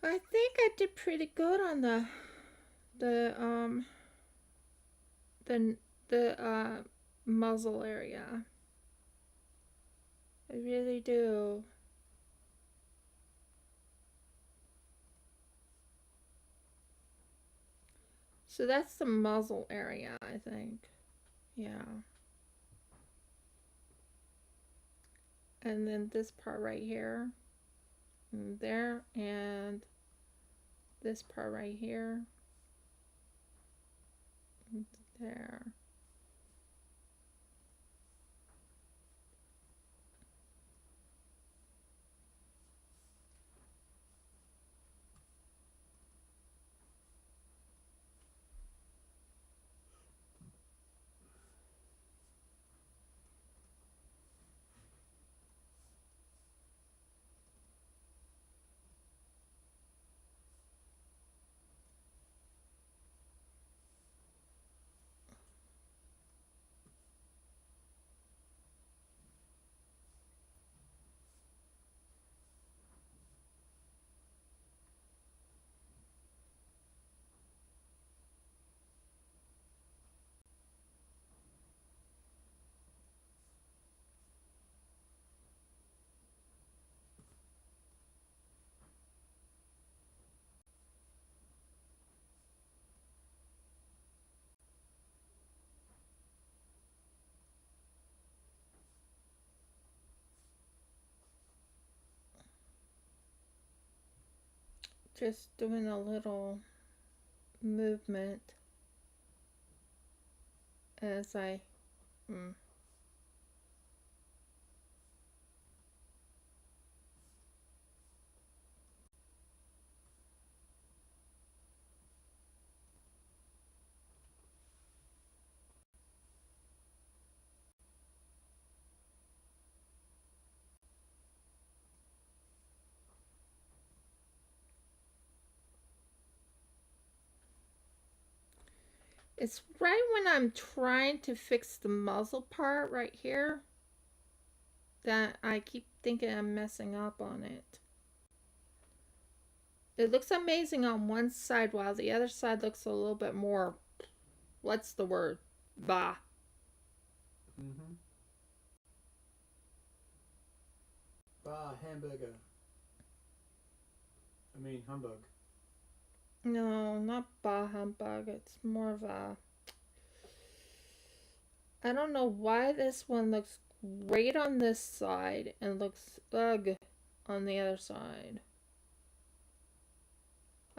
I think I did pretty good on the the the muzzle area. I really do. So that's the muzzle area, I think. Yeah. And then this part right here, and there, and this part right here, and there. Just doing a little movement as I. Mm. It's right when I'm trying to fix the muzzle part right here that I keep thinking I'm messing up on it. It looks amazing on one side while the other side looks a little bit more, what's the word? Bah. Mm-hmm. Bar hamburger. I mean humbug. No, not bah humbug. It's more of a, I don't know why this one looks great on this side and looks ugh on the other side.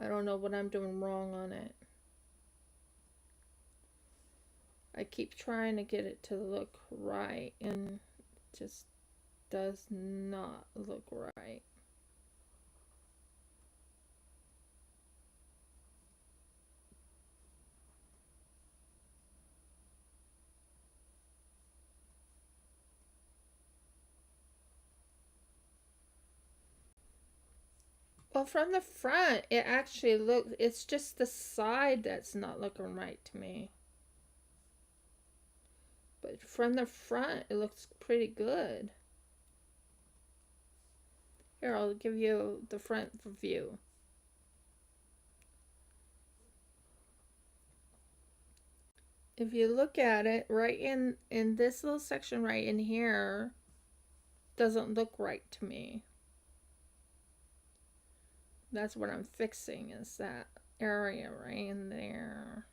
I don't know what I'm doing wrong on it. I keep trying to get it to look right and it just does not look right. Well, from the front, it actually looks, it's just the side that's not looking right to me. But from the front, it looks pretty good. Here, I'll give you the front view. If you look at it, right in this little section right in here, doesn't look right to me. That's what I'm fixing, is that area right in there.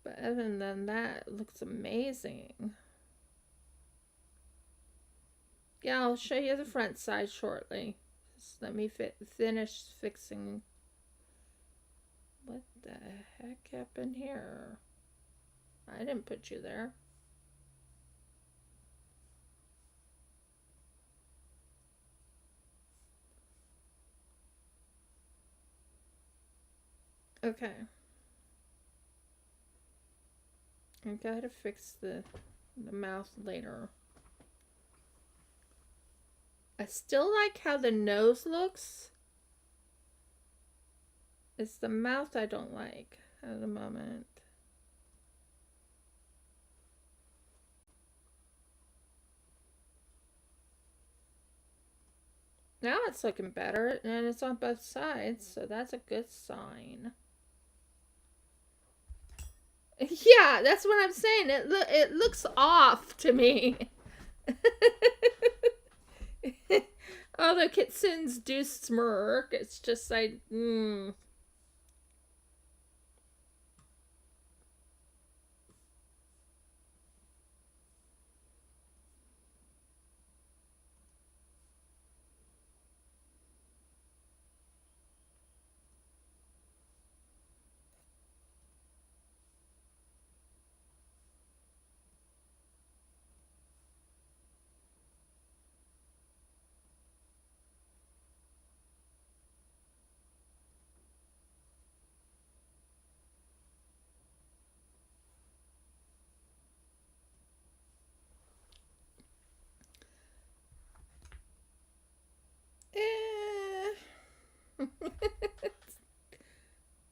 But other than that, it looks amazing. Yeah, I'll show you the front side shortly. Just let me finish fixing. What the heck happened here? I didn't put you there. Okay. I gotta fix the mouth later. I still like how the nose looks. It's the mouth I don't like at the moment. Now it's looking better, and it's on both sides, so that's a good sign. Yeah, that's what I'm saying. It looks off to me. Although Kitsunes do smirk, it's just like, eh.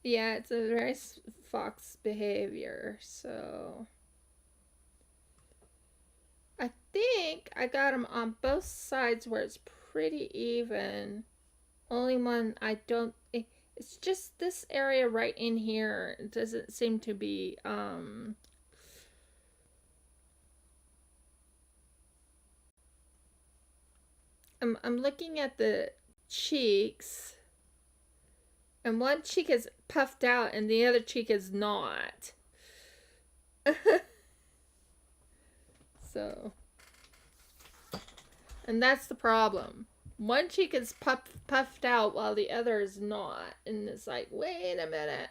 Yeah, it's a very fox behavior, so I think I got them on both sides where it's pretty even. Only one I don't, it's just this area right in here. It doesn't seem to be, I'm looking at the cheeks, and one cheek is puffed out and the other cheek is not. So, and that's the problem. One cheek is puffed out while the other is not. And it's like, wait a minute.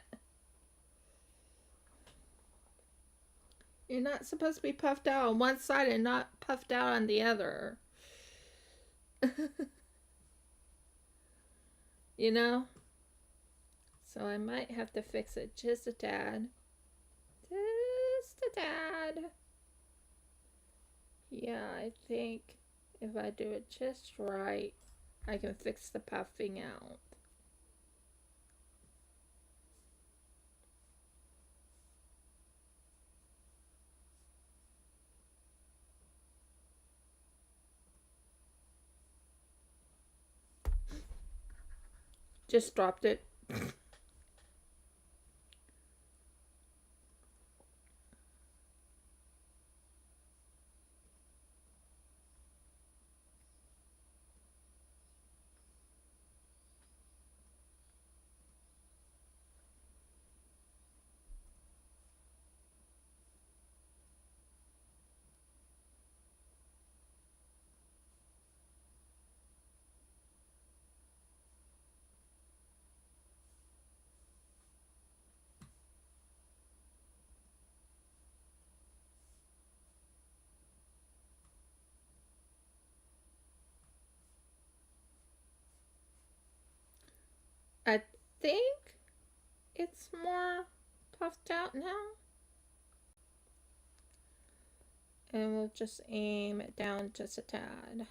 You're not supposed to be puffed out on one side and not puffed out on the other. You know? So I might have to fix it just a tad. Just a tad. Yeah, I think if I do it just right, I can fix the puffing out. Just dropped it. I think it's more puffed out now. And we'll just aim it down just a tad.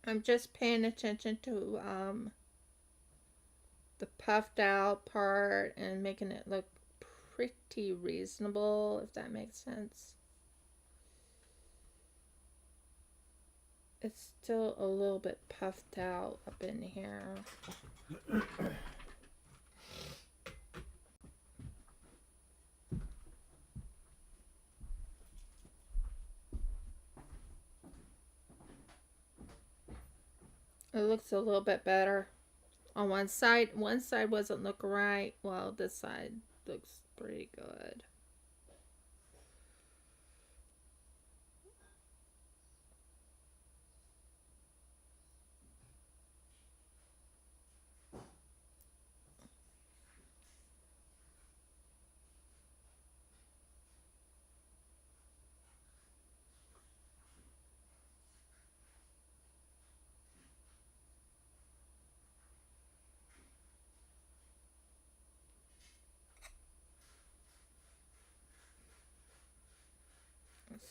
I'm just paying attention to the puffed out part and making it look pretty reasonable, if that makes sense. It's still a little bit puffed out up in here. It looks a little bit better on one side. One side wasn't looking right, while this side looks pretty good.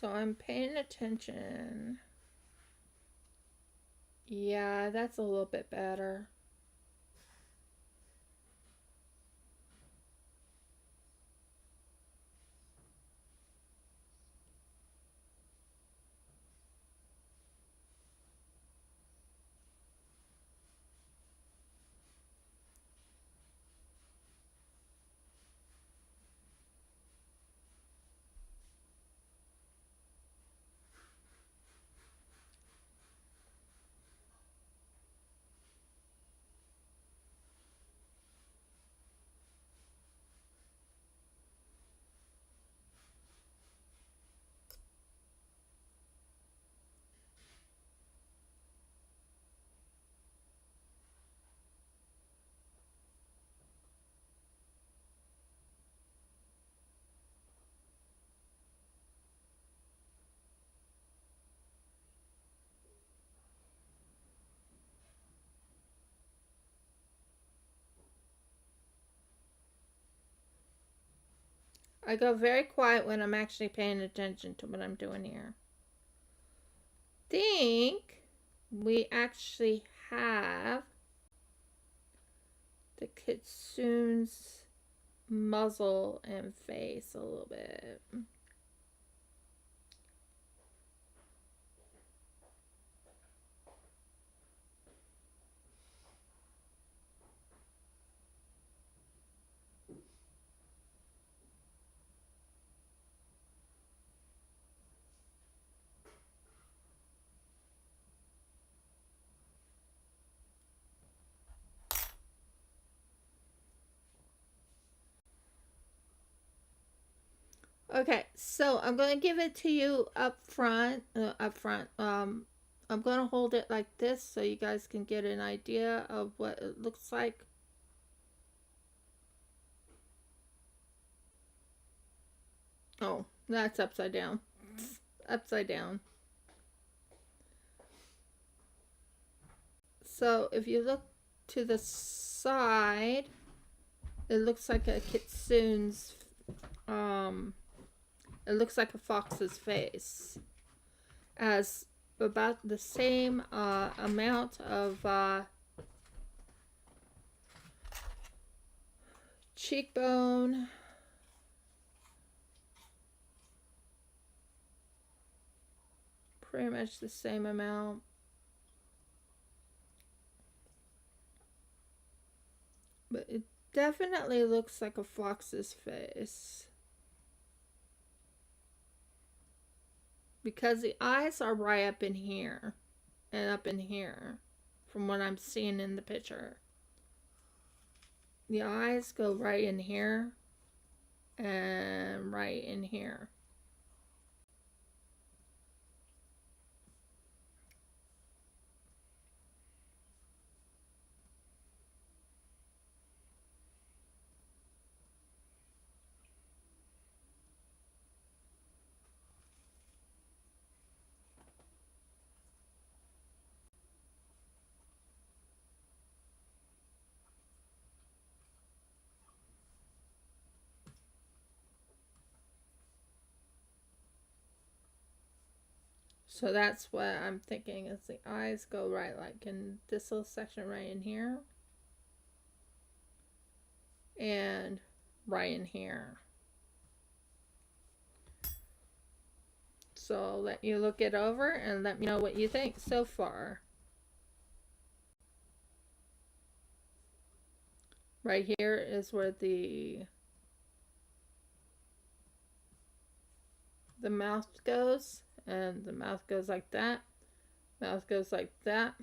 So I'm paying attention. Yeah, that's a little bit better. I go very quiet when I'm actually paying attention to what I'm doing here. Think we actually have the kitsune's muzzle and face a little bit. Okay, so I'm going to give it to you up front. I'm going to hold it like this so you guys can get an idea of what it looks like. Oh, that's upside down. Upside down. So if you look to the side, it looks like a kitsune's, it looks like a fox's face. As about the same amount of cheekbone, pretty much the same amount. But it definitely looks like a fox's face. Because the eyes are right up in here and up in here from what I'm seeing in the picture. The eyes go right in here and right in here. So that's what I'm thinking is the eyes go right like in this little section right in here. And right in here. So I'll let you look it over and let me know what you think so far. Right here is where the mouth goes, and the mouth goes like that. Mouth goes like that.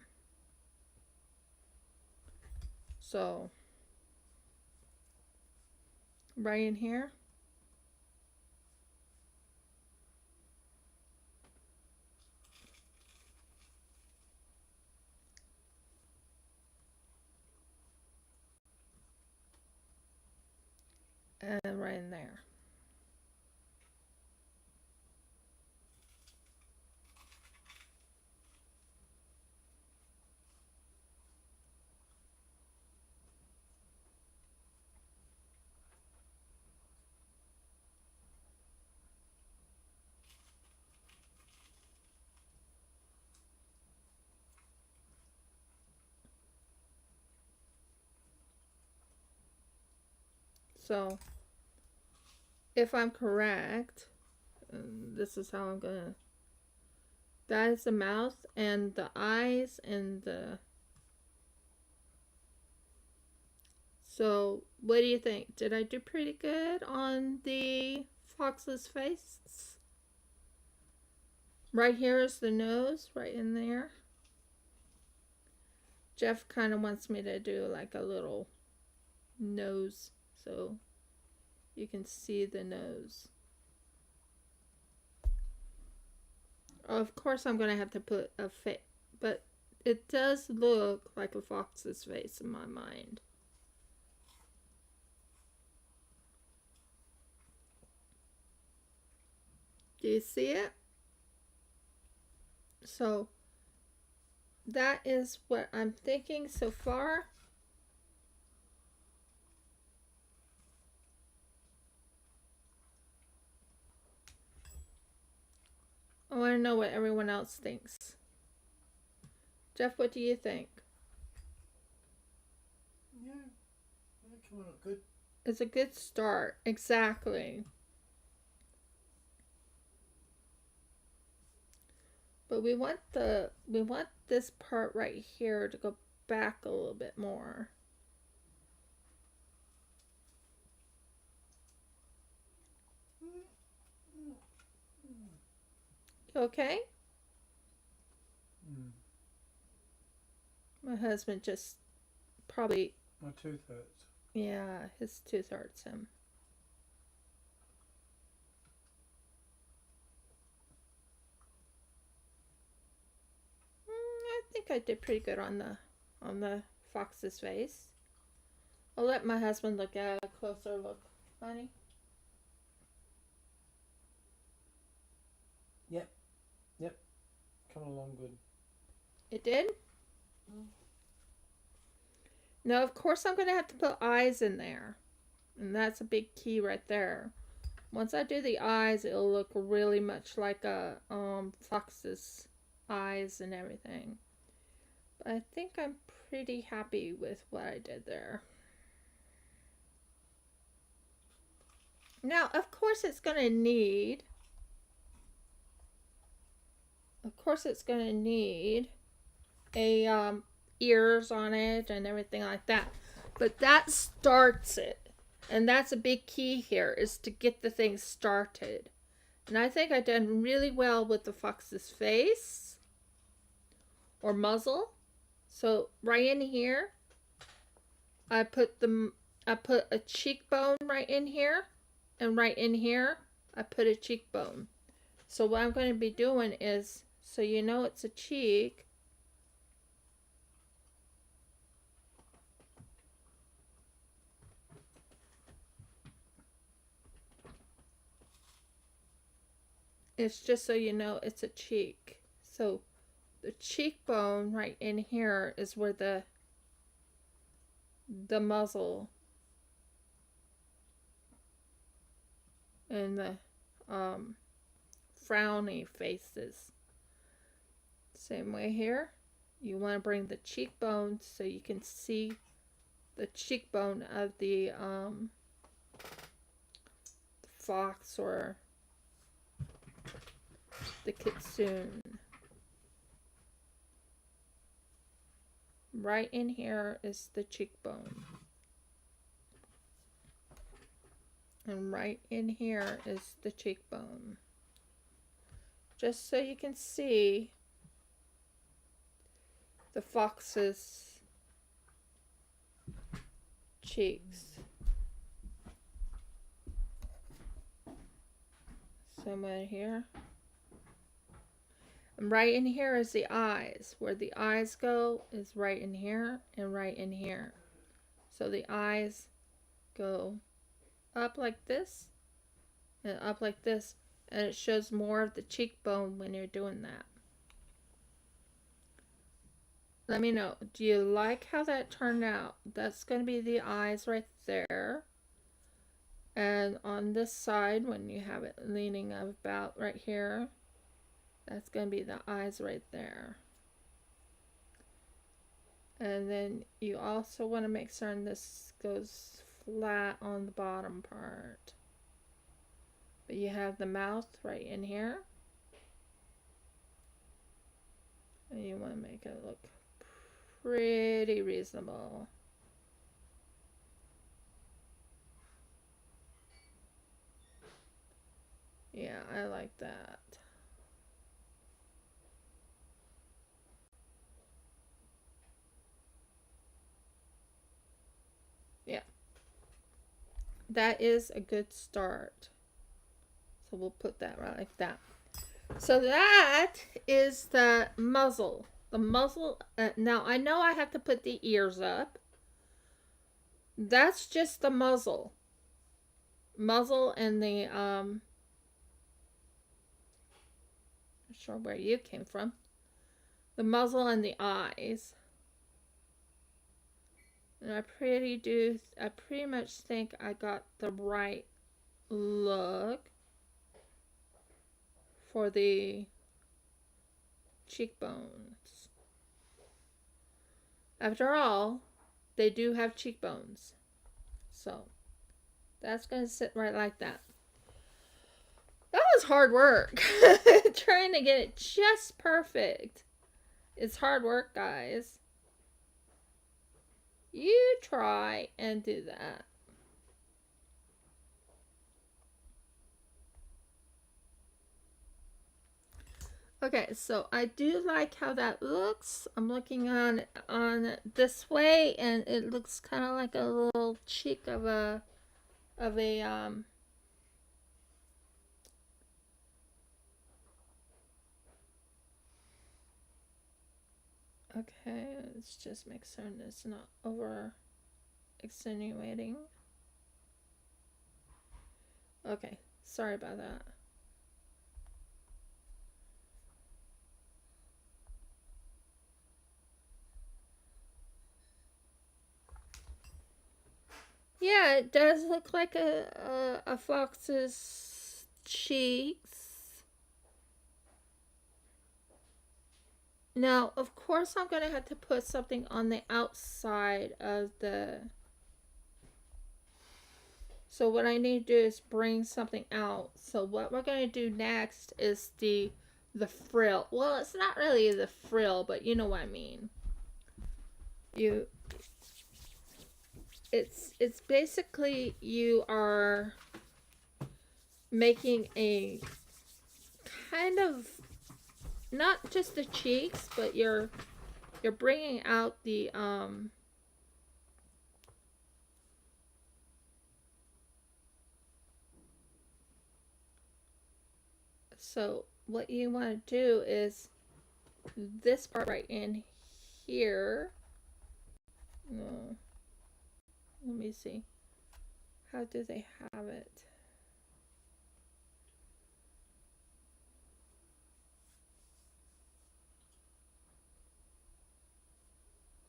So right in here. And right in there. So if I'm correct, this is how I'm gonna. That is the mouth and the eyes and the. So what do you think? Did I do pretty good on the fox's face? Right here is the nose, right in there. Jeff kind of wants me to do like a little nose so you can see the nose. Of course, I'm going to have to put a face, but it does look like a fox's face in my mind. Do you see it? So that is what I'm thinking so far. I want to know what everyone else thinks. Jeff, what do you think? Yeah, coming up good. It's a good start. Exactly. But we want this part right here to go back a little bit more. Okay? My husband just probably. My tooth hurts. Yeah, his tooth hurts him. think I did pretty good on the fox's face. I'll let my husband look at a closer look, honey. Yep. Coming along good. It did? Now, of course, I'm going to have to put eyes in there. And that's a big key right there. Once I do the eyes, it'll look really much like a fox's eyes and everything. But I think I'm pretty happy with what I did there. Now, of course, it's going to need... a ears on it and everything like that. But that starts it. And that's a big key here, is to get the thing started. And I think I did really well with the fox's face or muzzle. So right in here, I put a cheekbone right in here, and right in here, I put a cheekbone. So what I'm going to be doing is, so you know it's a cheek, it's just so you know it's a cheek. So the cheekbone right in here is where the muzzle and the frowny faces. Same way here. You want to bring the cheekbone so you can see the cheekbone of the fox or the kitsune. Right in here is the cheekbone. And right in here is the cheekbone. Just so you can see the fox's cheeks. Somewhere here. And right in here is the eyes. Where the eyes go is right in here and right in here. So the eyes go up like this and up like this. And it shows more of the cheekbone when you're doing that. Let me know. Do you like how that turned out? That's going to be the eyes right there. And on this side, when you have it leaning about right here, that's going to be the eyes right there. And then you also want to make certain this goes flat on the bottom part. But you have the mouth right in here. And you want to make it look pretty reasonable. Yeah, I like that. Yeah. That is a good start. So we'll put that right like that. So that is the muzzle. The muzzle. Now I know I have to put the ears up. That's just the muzzle. Muzzle and the not sure where you came from. The muzzle and the eyes. And I pretty much think I got the right look for the cheekbones. After all, they do have cheekbones. So that's going to sit right like that. That was hard work. Trying to get it just perfect. It's hard work, guys. You try and do that. Okay, so I do like how that looks. I'm looking on this way, and it looks kind of like a little cheek of a Okay, let's just make certain it's not over extenuating. Okay, sorry about that. Yeah, it does look like a fox's cheeks. Now, of course, I'm going to have to put something on the outside of the... So what I need to do is bring something out. So what we're going to do next is the frill. Well, it's not really the frill, but you know what I mean. It's basically you are making a kind of, not just the cheeks, but you're bringing out the so what you want to do is this part right in here. No, let me see, how do they have it?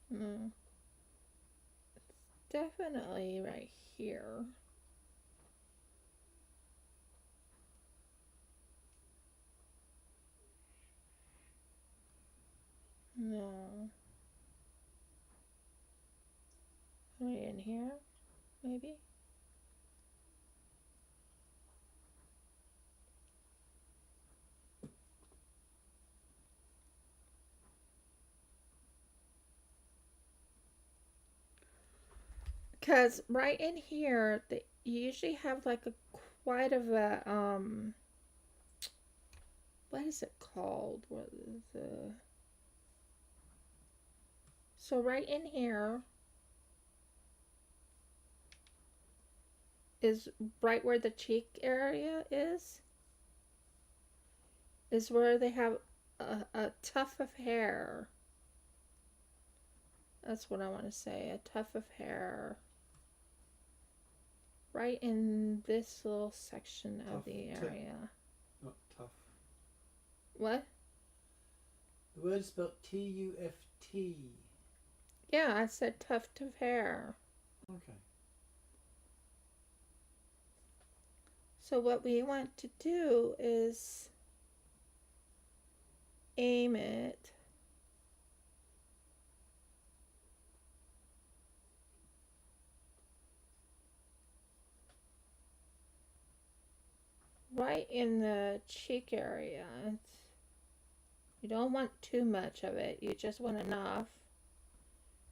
No, it's definitely right here. No, right in here, maybe. Because right in here, they usually have like a quite of a what is it called? What is the... So right in here is right where the cheek area is where they have a tuft of hair. That's what I want to say, a tuft of hair. Right in this little section of the area. Not tough. What? The word is spelled T-U-F-T. Yeah, I said tuft of hair. Okay. So what we want to do is aim it right in the cheek area. You don't want too much of it. You just want enough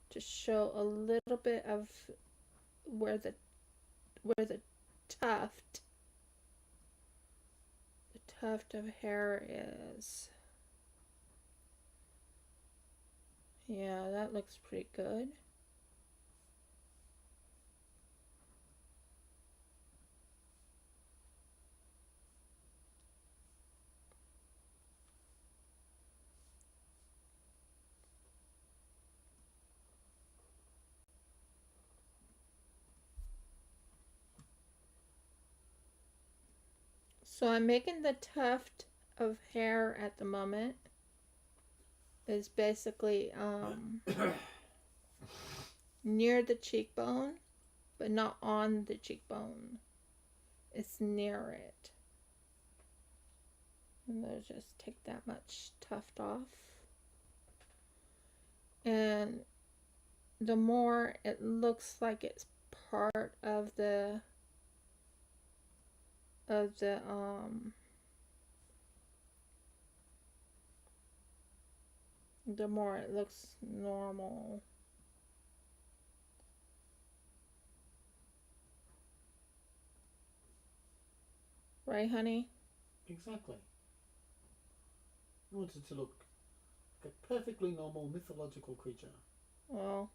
to show a little bit of where the tuft of hair is. Yeah, that looks pretty good. So I'm making the tuft of hair at the moment. Is basically near the cheekbone, but not on the cheekbone. It's near it. And we'll just take that much tuft off. And the more it looks like it's part of the the more it looks normal. Right, honey? Exactly. I want it to look like a perfectly normal mythological creature. Well,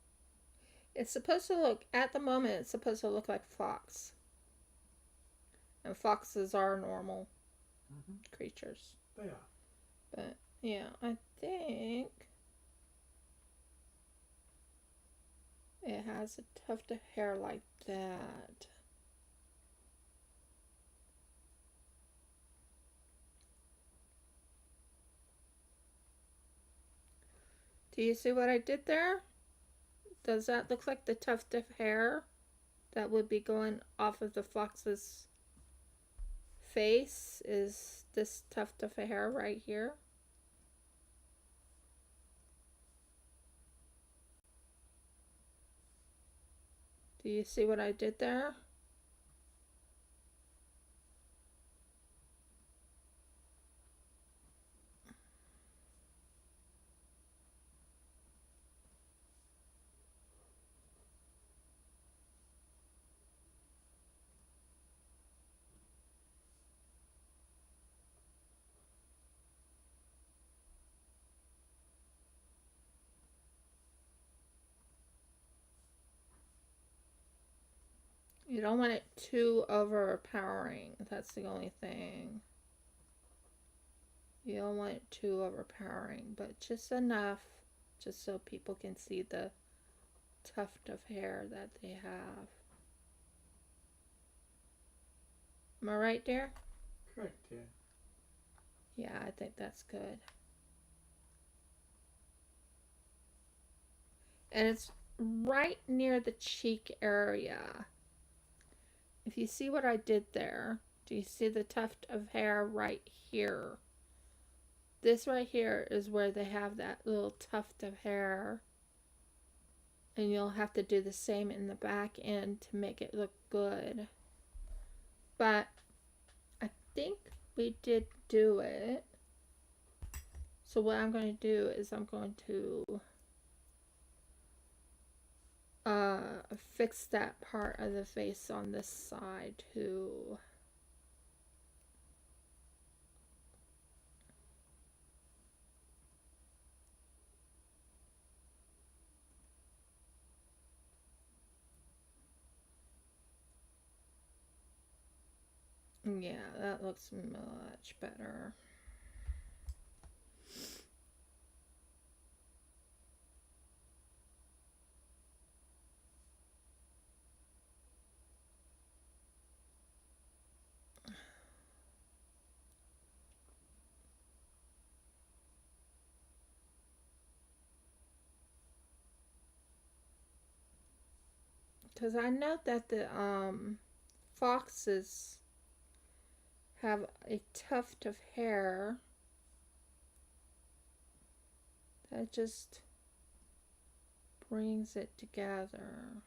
it's supposed to look, at the moment, it's supposed to look like fox. And foxes are normal creatures. They are. But, yeah, I think it has a tuft of hair like that. Do you see what I did there? Does that look like the tuft of hair that would be going off of the fox's face? Is this tuft of hair right here? Do you see what I did there? You don't want it too overpowering. That's the only thing. You don't want it too overpowering, but just enough just so people can see the tuft of hair that they have. Am I right, dear? Correct, yeah. Yeah, I think that's good. And it's right near the cheek area. If you see what I did there, do you see the tuft of hair right here? This right here is where they have that little tuft of hair. And you'll have to do the same in the back end to make it look good. But I think we did do it. So what I'm going to do is I'm going to fix that part of the face on this side too. Yeah, that looks much better. Because I know that the foxes have a tuft of hair that just brings it together.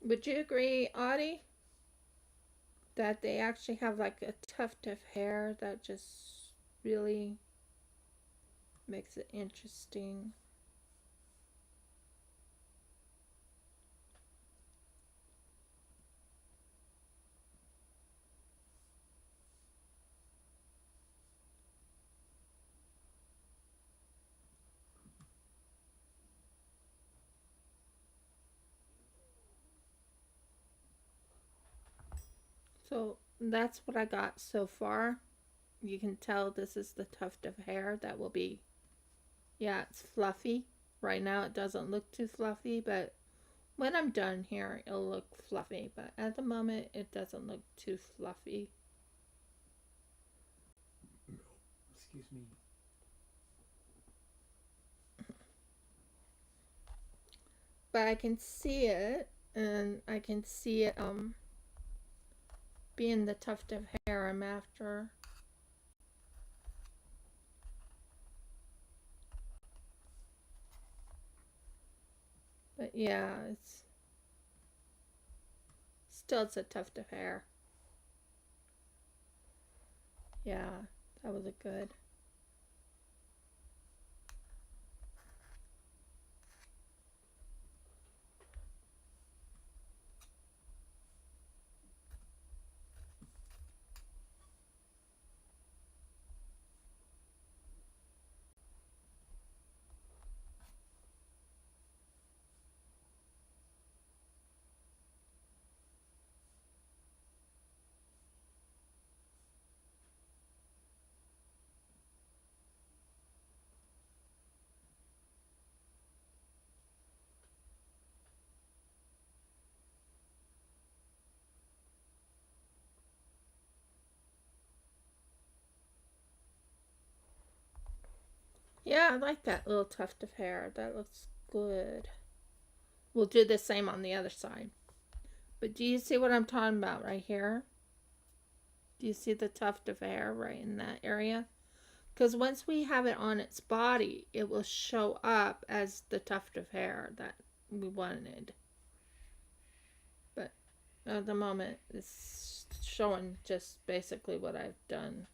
Would you agree, Audie, that they actually have like a tuft of hair that just really makes it interesting? So that's what I got so far. You can tell this is the tuft of hair that will be, yeah, it's fluffy. Right now it doesn't look too fluffy, but when I'm done here, it'll look fluffy. But at the moment, it doesn't look too fluffy. Excuse me. But I can see it, and I can see it being the tuft of hair I'm after. But yeah, it's still, it's a tuft of hair. Yeah, That would look good. Yeah, I like that little tuft of hair. That looks good. We'll do the same on the other side. But do you see what I'm talking about right here? Do you see the tuft of hair right in that area? Because once we have it on its body, it will show up as the tuft of hair that we wanted. But at the moment, it's showing just basically what I've done.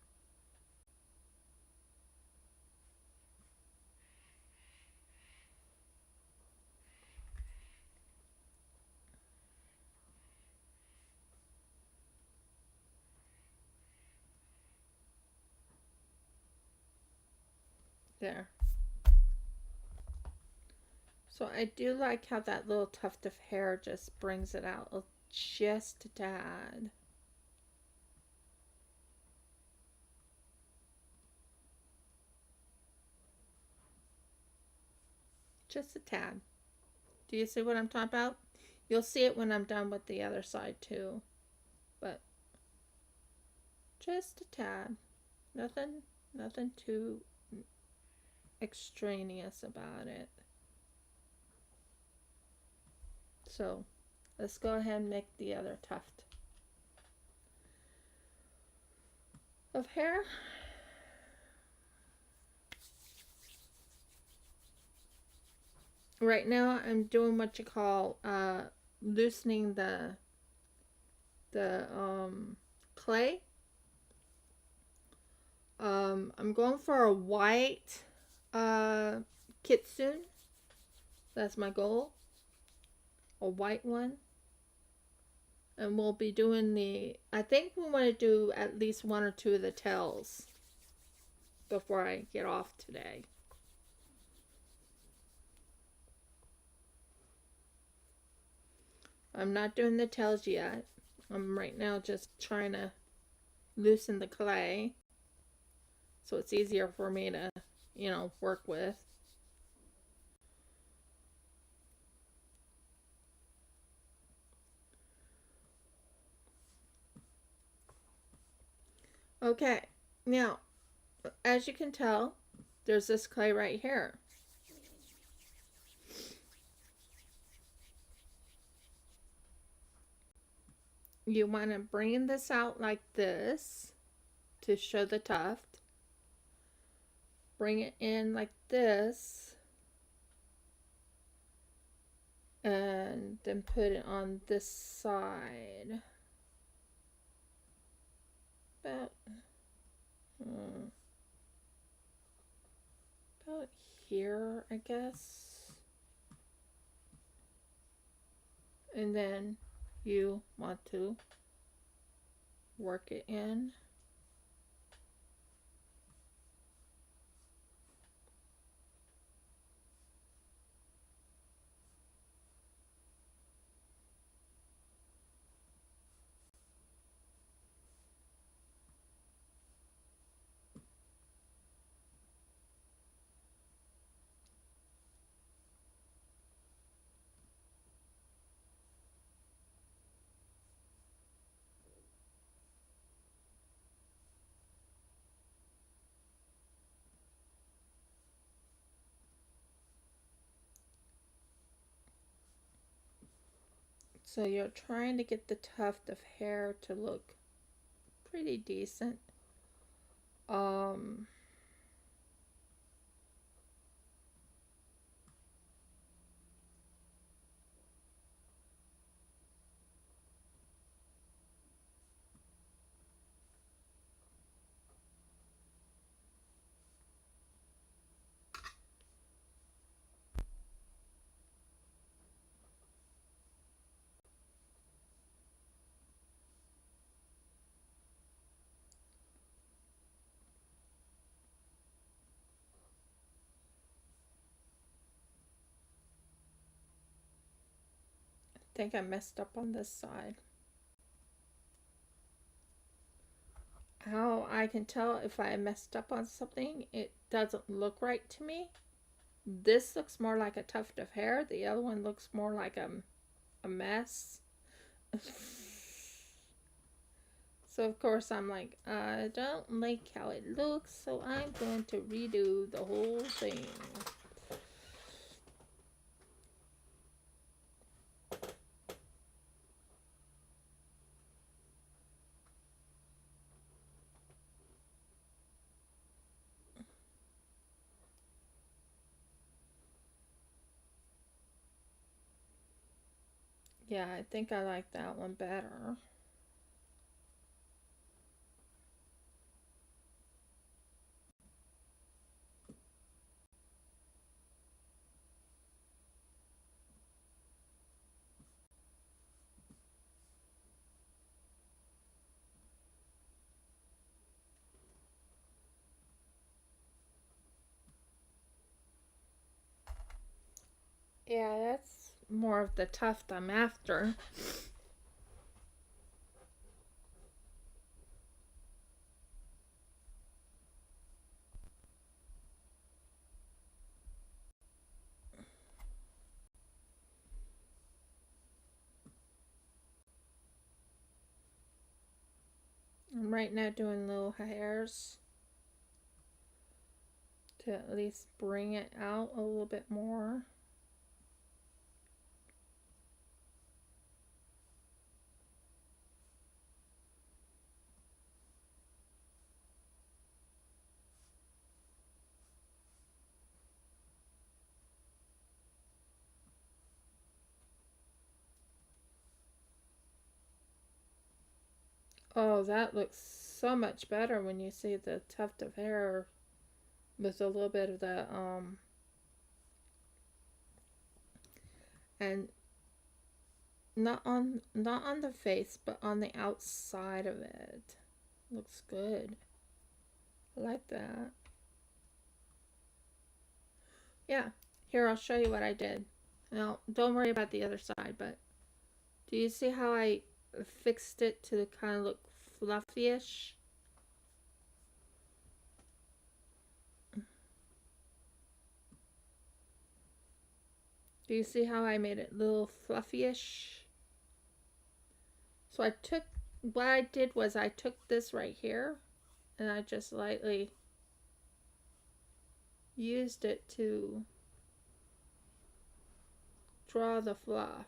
There. So I do like how that little tuft of hair just brings it out just a tad. Just a tad. Do you see what I'm talking about? You'll see it when I'm done with the other side too. But just a tad. Nothing too extraneous about it. So let's go ahead and make the other tuft of hair. Right now I'm doing what you call loosening the clay. I'm going for a white Kitsune. That's my goal. A white one. And we'll be doing I think we want to do at least one or two of the tails before I get off today. I'm not doing the tails yet. I'm right now just trying to loosen the clay so it's easier for me to, work with. Okay, now, as you can tell, there's this clay right here. You want to bring this out like this to show the tuft. Bring it in like this. And then put it on this side. About here, I guess. And then you want to work it in. So you're trying to get the tuft of hair to look pretty decent. think I messed up on this side. How I can tell if I messed up on something, it doesn't look right to me. This looks more like a tuft of hair. The other one looks more like a mess. So of course I'm like, I don't like how it looks, so I'm going to redo the whole thing. Yeah, I think I like that one better. Yeah, that's more of the tuft I'm after. I'm right now doing little hairs to at least bring it out a little bit more. Oh, that looks so much better when you see the tuft of hair with a little bit of the and not on the face, but on the outside of it. Looks good. I like that. Yeah. Here, I'll show you what I did. Now, don't worry about the other side, but do you see how I fixed it to kind of look fluffy-ish? Do you see how I made it a little fluffy-ish? So what I did was I took this right here and I just lightly used it to draw the fluff.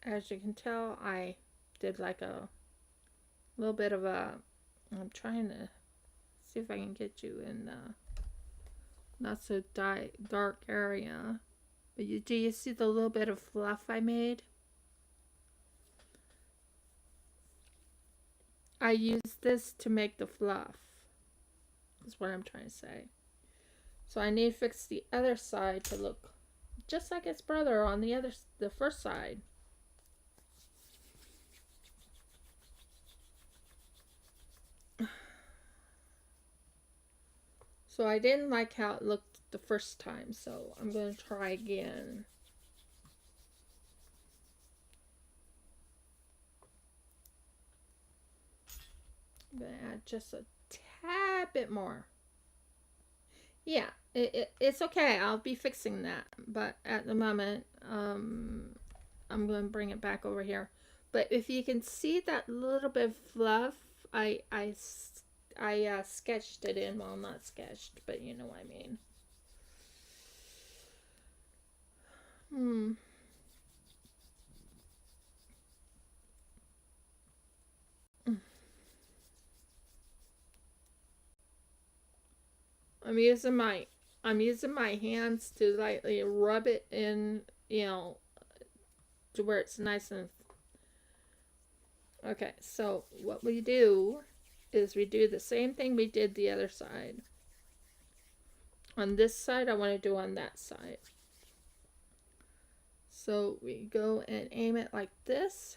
As you can tell, I did like a little bit of I'm trying to see if I can get you in the not so dark area. But do you see the little bit of fluff I made? I used this to make the fluff, is what I'm trying to say. So I need to fix the other side to look just like its brother on the first side. So I didn't like how it looked the first time, so I'm going to try again. I'm going to add just a tad bit more. Yeah, it's okay. I'll be fixing that. But at the moment, I'm going to bring it back over here. But if you can see that little bit of fluff, I sketched it in. Well, not sketched, but you know what I mean. I'm using my hands to lightly rub it in, to where it's nice and okay. So what we do is we do the same thing we did the other side. On this side, I want to do on that side. So we go and aim it like this.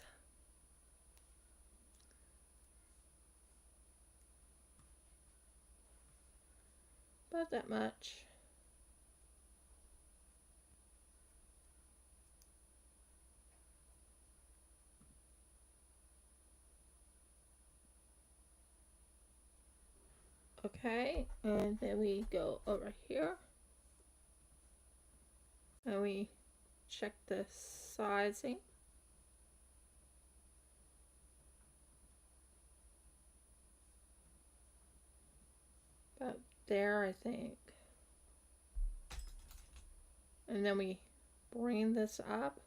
About that much. Okay, and then we go over here and we check the sizing. About there, I think. And then we bring this up.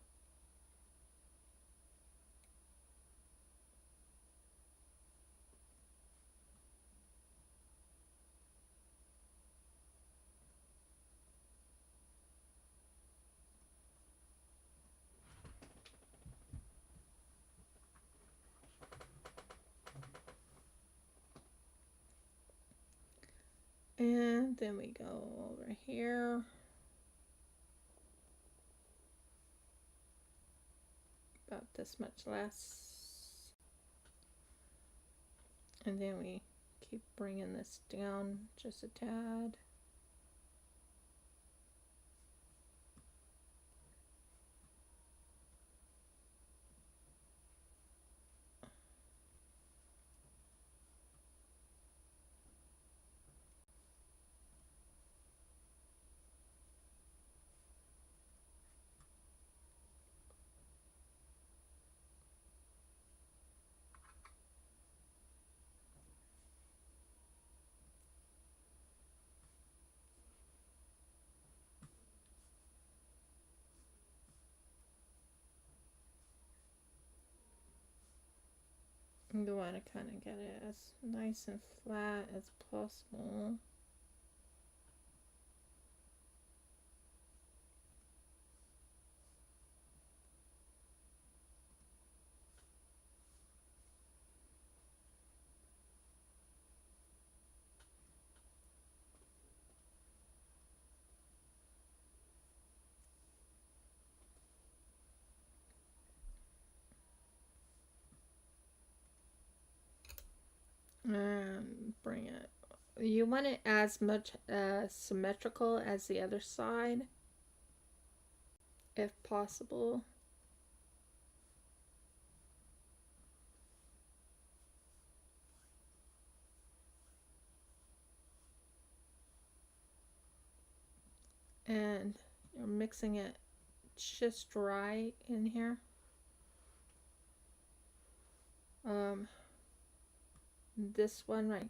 And then we go over here. About this much less. And then we keep bringing this down just a tad. You want to kind of get it as nice and flat as possible. Bring it. You want it as much symmetrical as the other side, if possible. And you're mixing it just right in here. This one right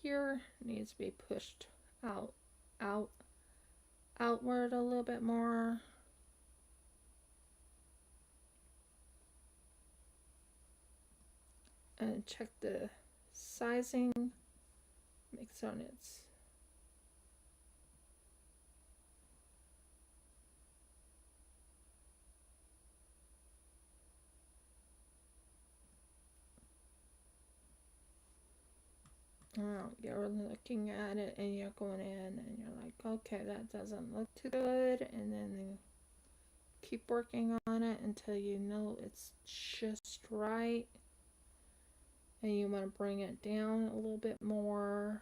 here needs to be pushed outward a little bit more. And check the sizing. Make sure it's you're looking at it and you're going in and you're like, okay, that doesn't look too good, and then you keep working on it until you know it's just right, and you want to bring it down a little bit more.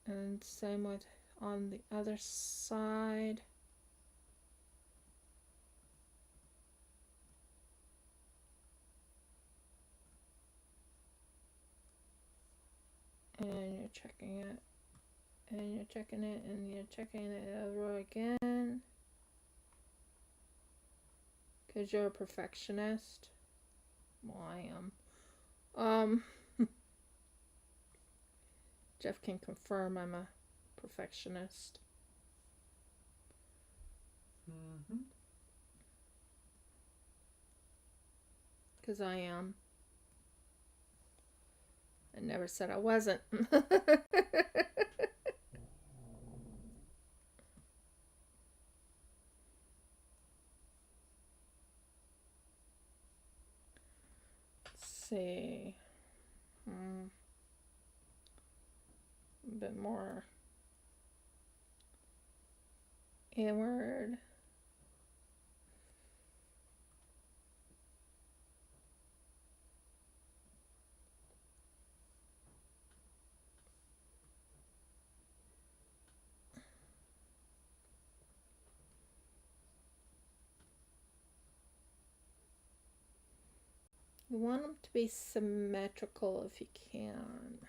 And same with on the other side. And you're checking it, and you're checking it, and you're checking it over again. Because you're a perfectionist. Well, I am. Jeff can confirm I'm a perfectionist. Because I am. I never said I wasn't. see. A bit more inward. You want them to be symmetrical if you can.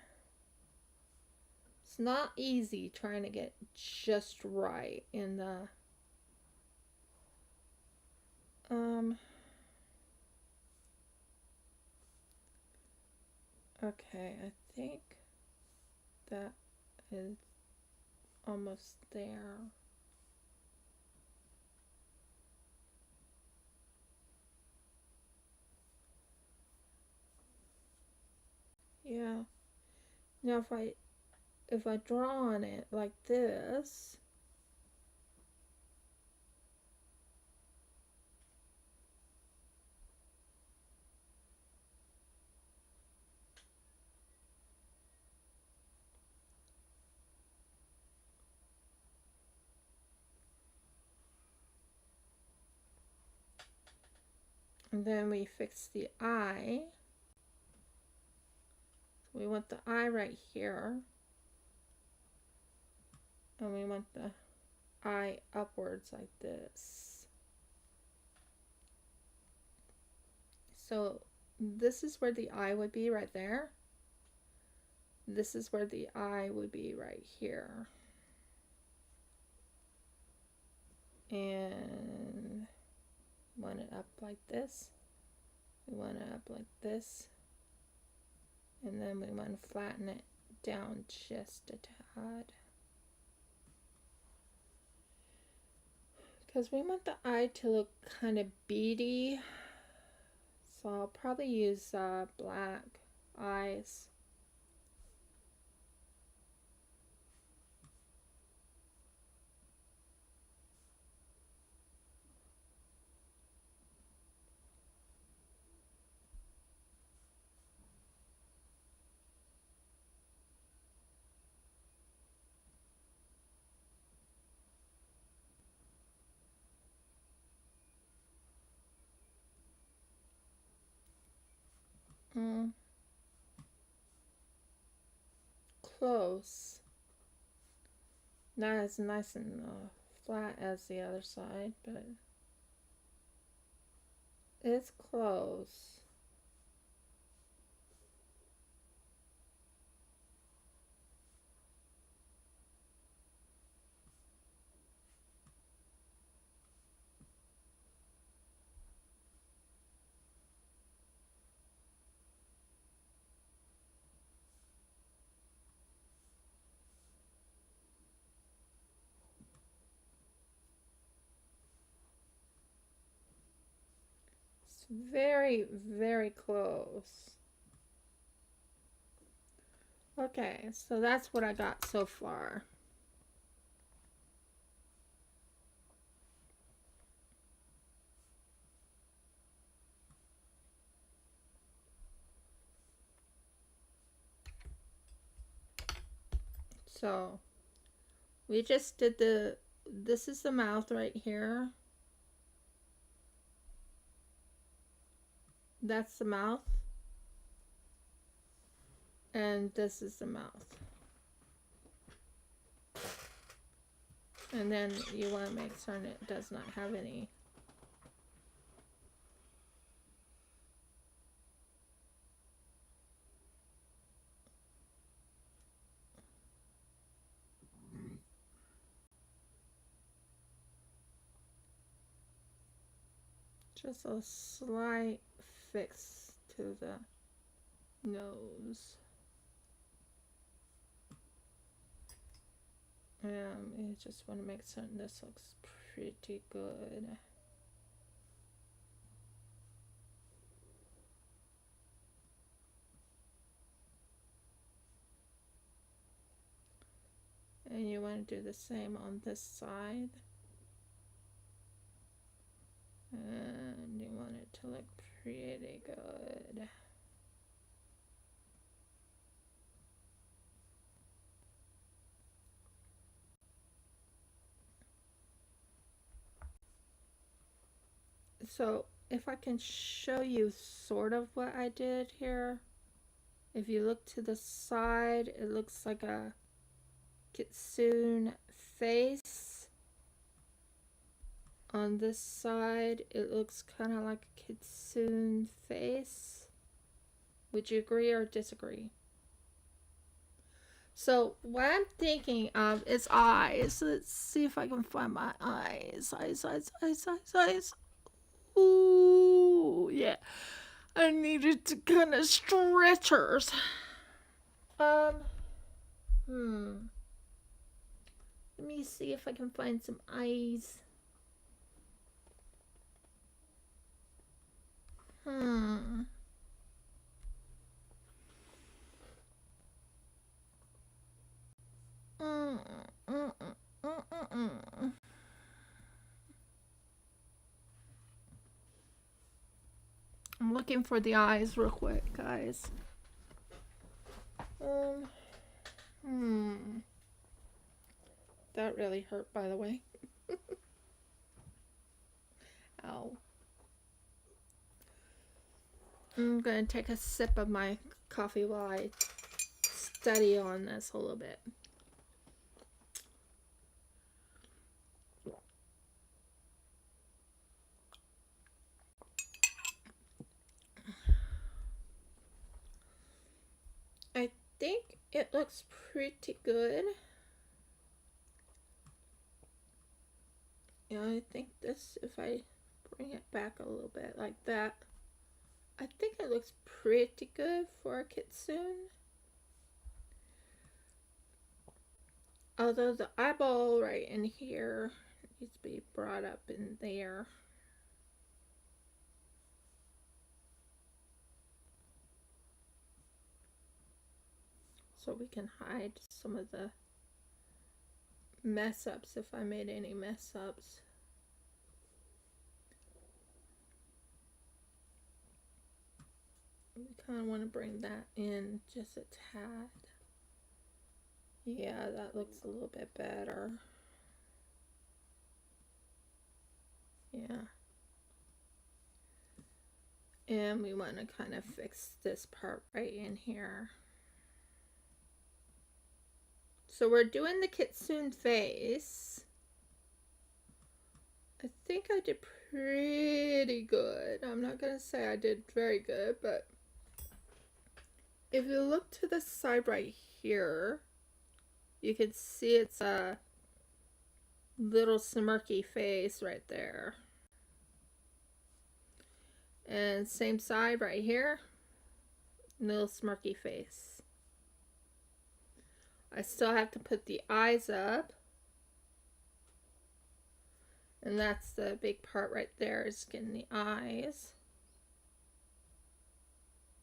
It's not easy trying to get just right in the okay, I think that is almost there. Yeah. Now if I draw on it like this, and then we fix the eye. We want the eye right here, and we want the eye upwards like this. So this is where the eye would be, right there. This is where the eye would be, right here. And want it up like this. We want it up like this. And then we want to flatten it down just a tad. Because we want the eye to look kind of beady. So I'll probably use black eyes. Close. Not as nice and flat as the other side, but it's close. Very, very close. Okay, so that's what I got so far. So we just did this is the mouth right here. That's the mouth. And this is the mouth. And then you want to make certain it does not have any just a slight fix to the nose. You just want to make certain this looks pretty good. And you want to do the same on this side. And you want it to look pretty good. So if I can show you sort of what I did here. If you look to the side, it looks like a Kitsune face. On this side, it looks kind of like a Kitsune face. Would you agree or disagree? So what I'm thinking of is eyes. Let's see if I can find my eyes. Eyes. Ooh, yeah. I needed to kind of stretchers. Let me see if I can find some eyes. I'm looking for the eyes real quick, guys. That really hurt, by the way. Ow. I'm gonna take a sip of my coffee while I study on this a little bit. I think it looks pretty good. Yeah, I think this, if I bring it back a little bit like that, I think it looks pretty good for a Kitsune. Although the eyeball right in here needs to be brought up in there. So we can hide some of the mess ups if I made any mess ups. We kind of want to bring that in just a tad. Yeah, that looks a little bit better. Yeah. And we want to kind of fix this part right in here. So we're doing the Kitsune face. I think I did pretty good. I'm not going to say I did very good, but if you look to the side right here, you can see it's a little smirky face right there. And same side right here, little smirky face. I still have to put the eyes up. And that's the big part right there, is getting the eyes.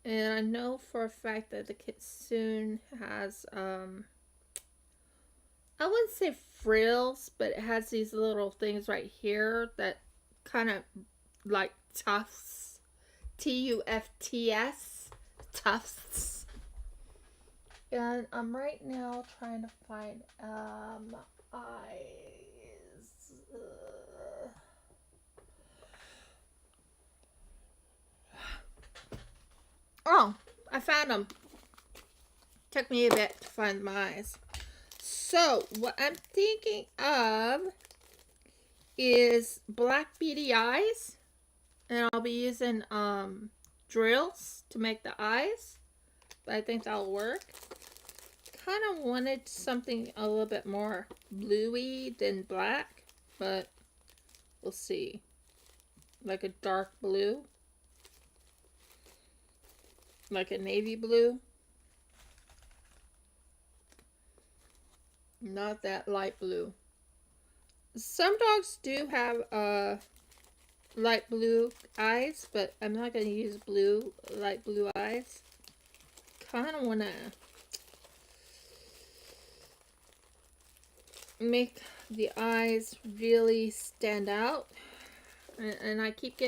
And I know for a fact that the Kitsune has, I wouldn't say frills, but it has these little things right here that kind of like tufts. Tufts. Tufts. And I'm right now trying to find eyes. Oh, I found them. Took me a bit to find my eyes. So, what I'm thinking of is black beady eyes. And I'll be using drills to make the eyes. But I think that'll work. Kind of wanted something a little bit more bluey than black. But we'll see. Like a dark blue. Like a navy blue. Not that light blue. Some dogs do have light blue eyes, but I'm not going to use light blue eyes. Kind of want to make the eyes really stand out. And I keep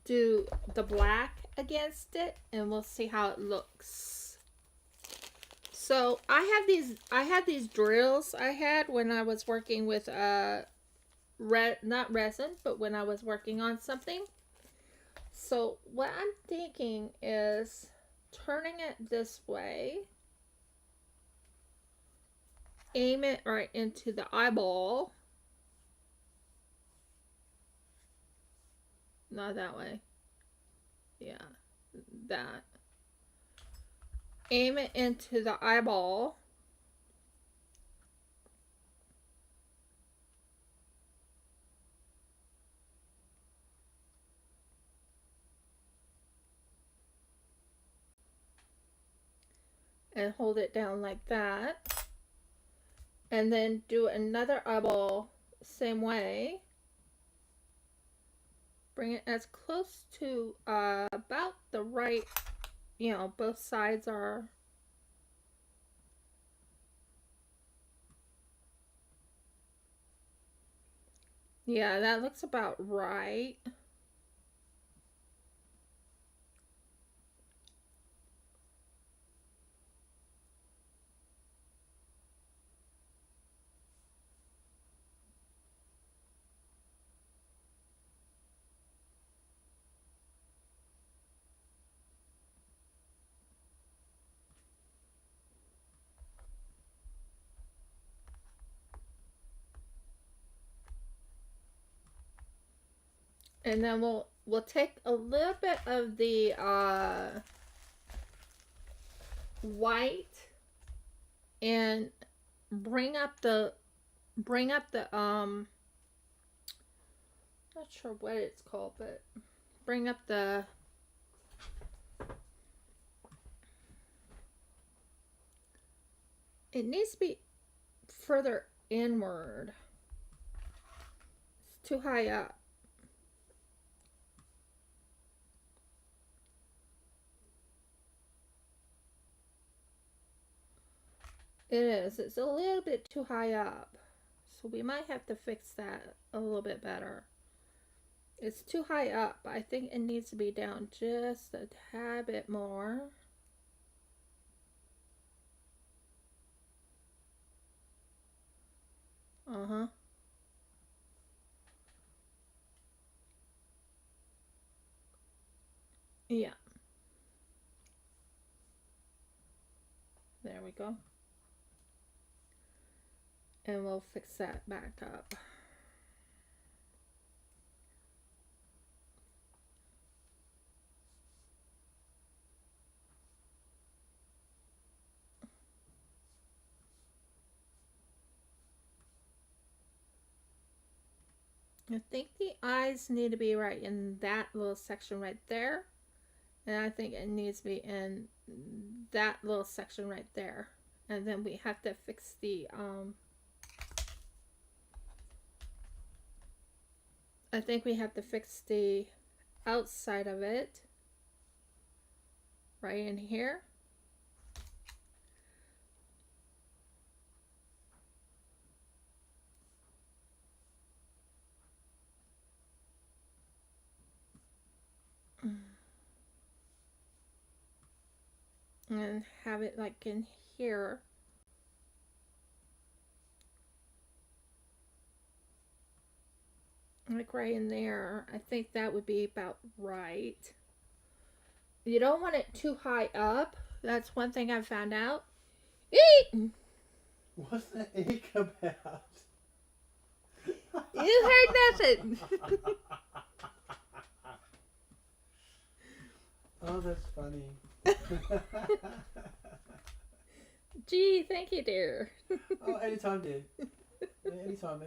do the black against it, and we'll see how it looks. So I had these drills I had when I was working with not resin, but when I was working on something. So what I'm thinking is turning it this way, aim it right into the eyeball. Not that way. Yeah, that. Aim it into the eyeball. And hold it down like that. And then do another eyeball same way. Bring it as close to about the right, both sides are. Yeah, that looks about right. And then we'll take a little bit of the white and bring up the not sure what it's called, but bring up the it needs to be further inward. It's too high up. It is. It's a little bit too high up. So we might have to fix that a little bit better. It's too high up. I think it needs to be down just a tad bit more. Uh-huh. Yeah. There we go. And we'll fix that back up. I think the eyes need to be right in that little section right there. And I think it needs to be in that little section right there. And then we have to fix the I think we have to fix the outside of it right in here. And have it like in here. Like right in there. I think that would be about right. You don't want it too high up. That's one thing I found out. Eek! What's that eek about? You heard nothing. Oh, that's funny. Gee, thank you, dear. Oh, anytime, dear. Anytime.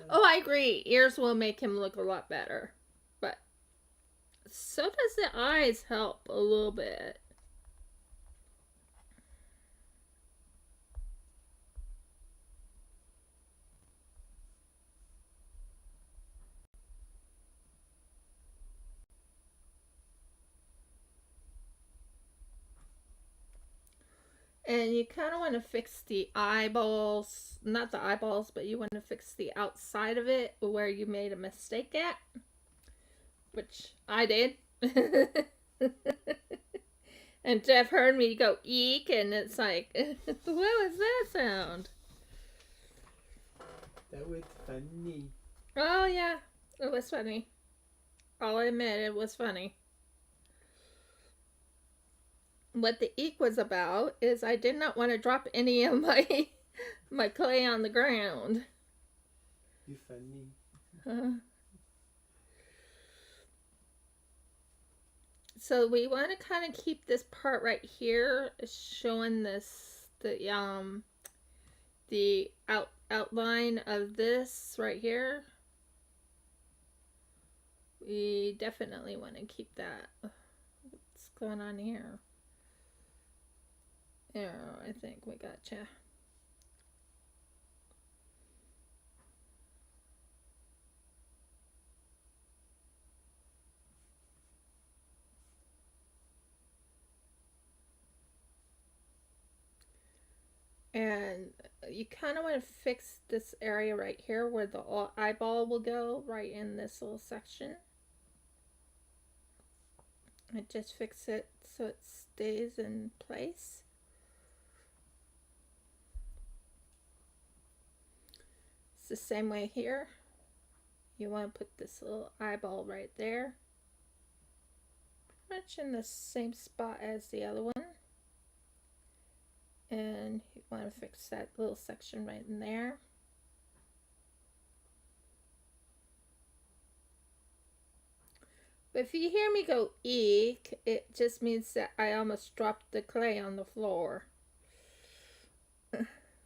Oh, I agree. Ears will make him look a lot better. But so does the eyes help a little bit. And you kind of want to fix the eyeballs, not the eyeballs, but you want to fix the outside of it where you made a mistake at, which I did. And Jeff heard me go eek, and it's like, what was that sound? That was funny. Oh, yeah. It was funny. I'll admit it was funny. What the eek was about is I did not want to drop any of my clay on the ground. You funny. So we want to kind of keep this part right here showing the outline of this right here. We definitely want to keep that. What's going on here? There, I think we gotcha. And you kind of want to fix this area right here where the eyeball will go, right in this little section. And just fix it so it stays in place. It's the same way here. You want to put this little eyeball right there. Pretty much in the same spot as the other one. And you want to fix that little section right in there. But if you hear me go eek, it just means that I almost dropped the clay on the floor.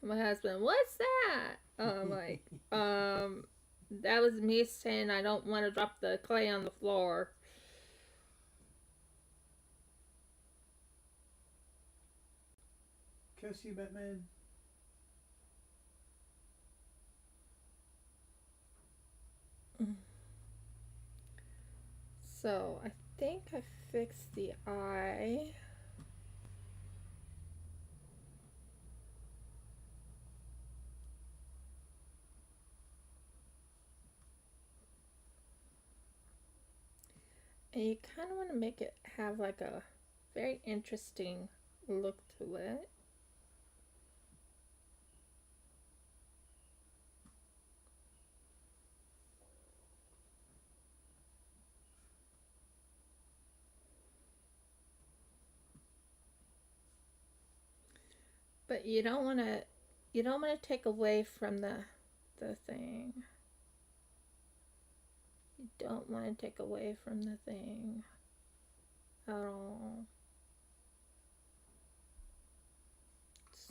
My husband, what's that? I'm like, that was me saying I don't want to drop the clay on the floor. Curse you, Batman. So I think I fixed the eye. And you kind of want to make it have like a very interesting look to it. But you don't want to take away from the thing. You don't want to take away from the thing at all.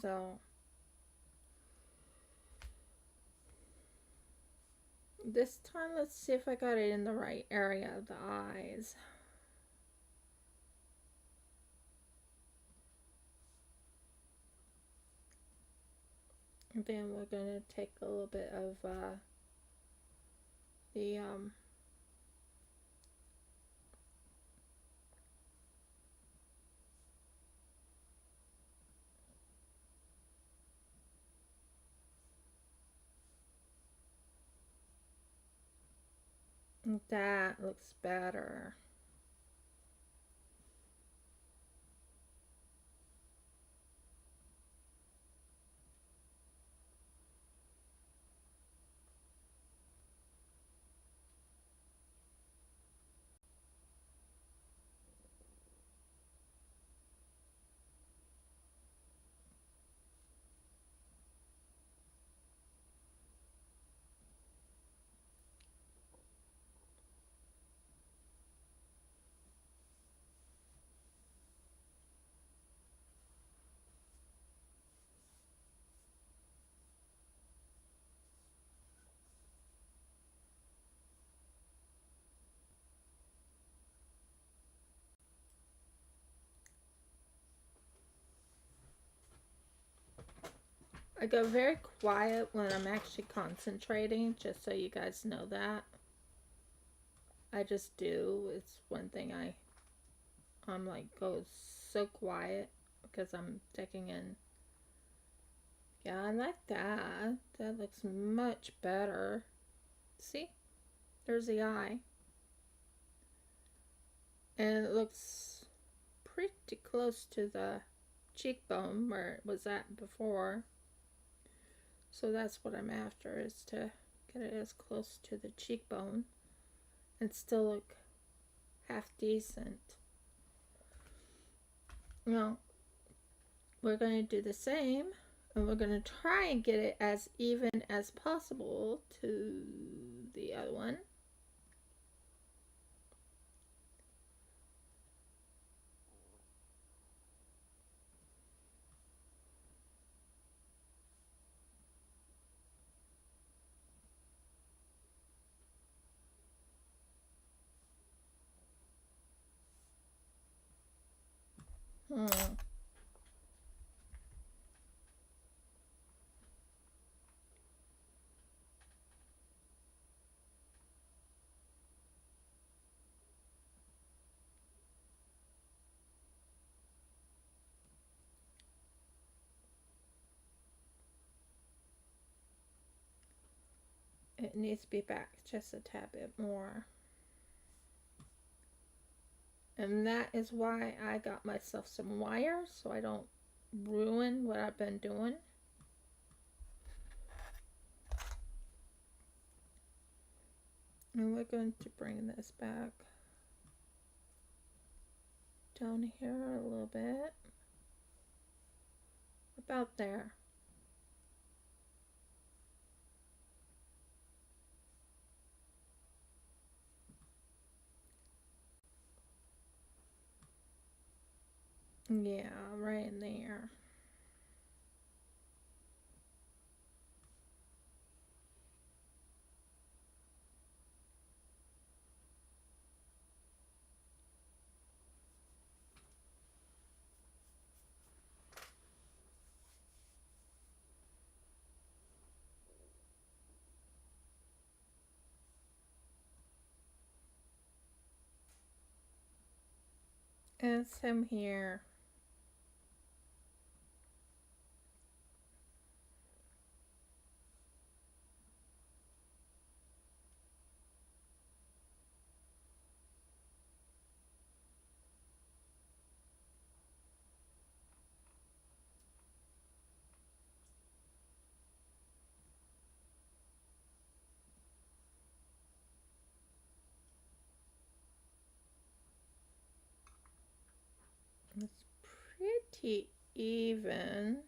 So this time, let's see if I got it in the right area of the eyes. And then we're going to take a little bit of the that looks better. I go very quiet when I'm actually concentrating, just so you guys know that. I just do. It's one thing I'm like go so quiet because I'm taking in. Yeah, I like that. That looks much better. See? There's the eye. And it looks pretty close to the cheekbone where it was at before. So that's what I'm after, is to get it as close to the cheekbone and still look half decent. Now, we're going to do the same, and we're going to try and get it as even as possible to the other one. It needs to be back just a tad bit more. And that is why I got myself some wire, so I don't ruin what I've been doing. And we're going to bring this back down here a little bit. About there. Yeah, right in there. And some here. It's pretty even.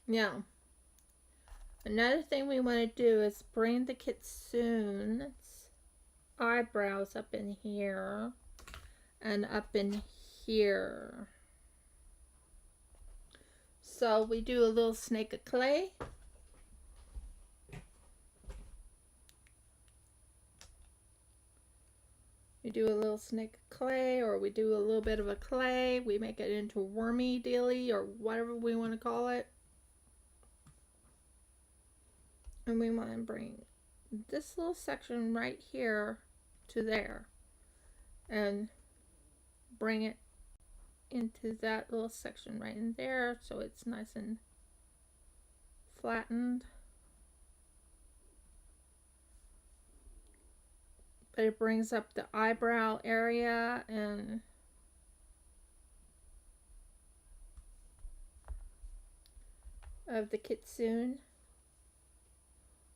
Now, another thing we want to do is bring the Kitsune's eyebrows up in here and up in here. So we do a little snake of clay. We do a little snake of clay, or we do a little bit of a clay. We make it into a wormy dealy, or whatever we want to call it. And we want to bring this little section right here to there. And bring it into that little section right in there, so it's nice and flattened. But it brings up the eyebrow area and of the Kitsune.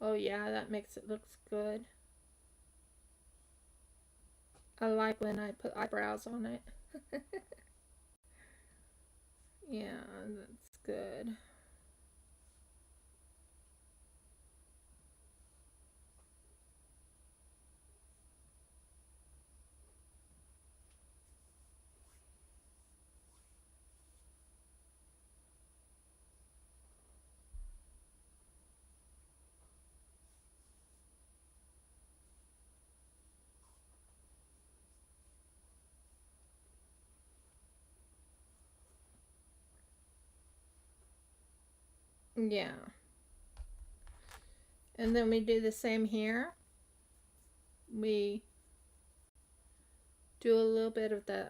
Oh yeah, that makes it look good. I like when I put eyebrows on it. Yeah, that's good. Yeah. And then we do the same here. We do a little bit of the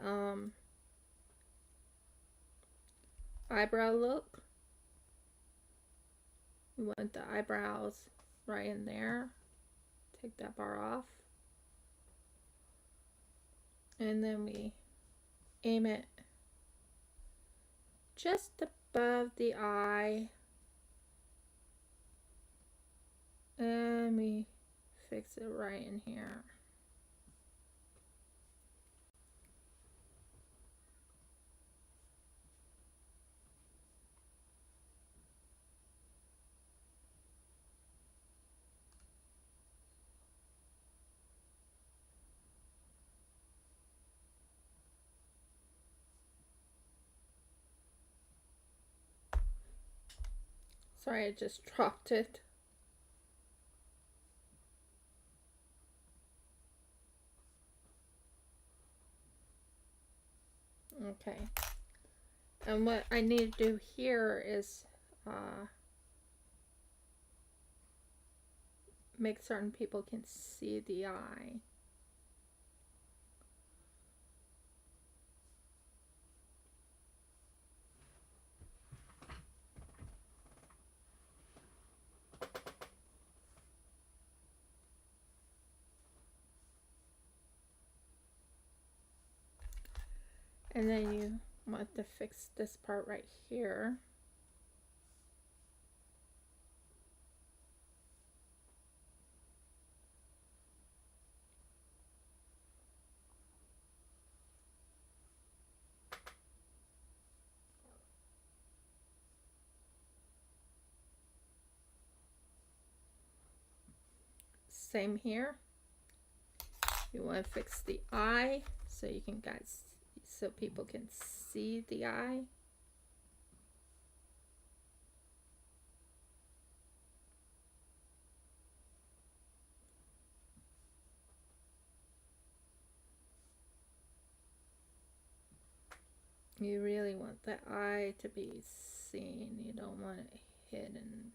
eyebrow look. We want the eyebrows right in there. Take that bar off. And then we aim it just above the eye. And we fix it right in here. Sorry, I just dropped it. Okay. And what I need to do here is make certain people can see the eye. And then you want to fix this part right here. Same here. You want to fix the eye so you can so people can see the eye. You really want the eye to be seen. You don't want it hidden.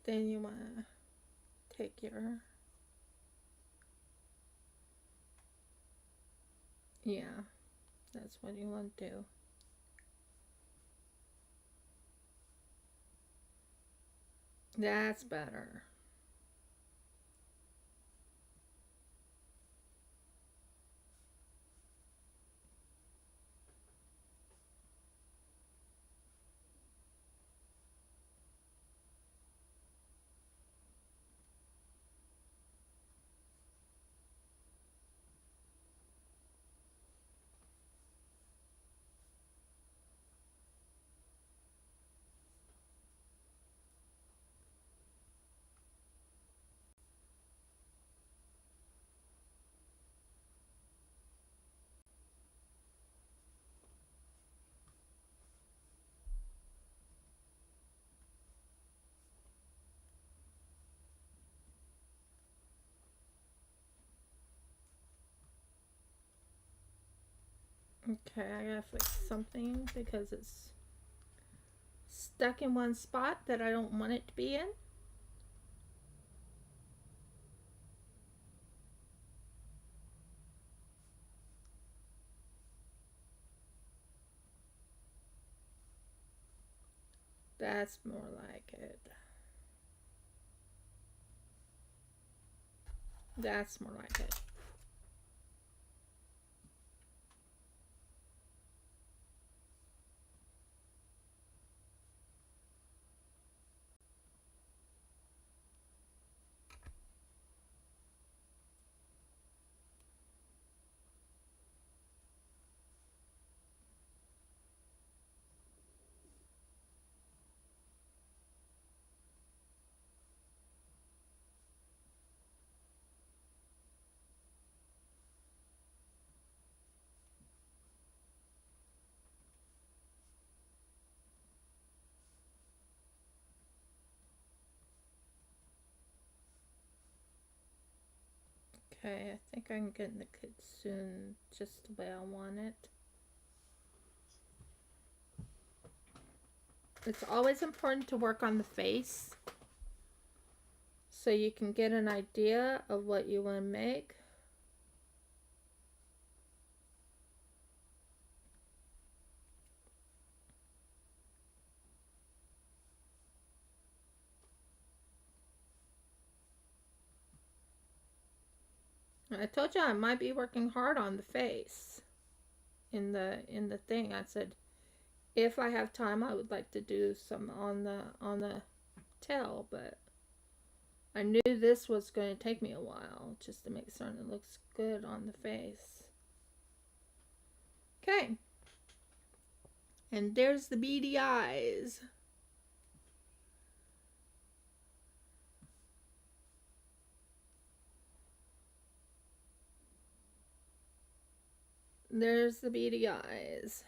Then you want to take your, yeah, that's what you want to do. That's better. Okay, I gotta fix something because it's stuck in one spot that I don't want it to be in. That's more like it. That's more like it. Okay, I think I'm getting the Kitsune just the way I want it. It's always important to work on the face so you can get an idea of what you want to make. I told you I might be working hard on the face in the thing. I said if I have time I would like to do some on the tail, but I knew this was going to take me a while just to make certain it looks good on the face. Okay. And there's the beady eyes. There's the beady eyes.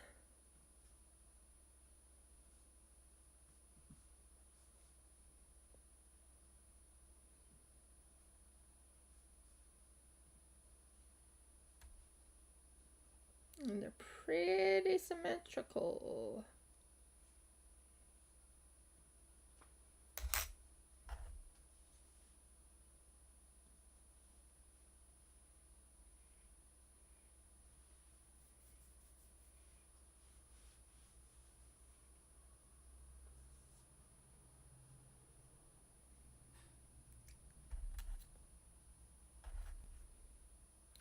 And they're pretty symmetrical.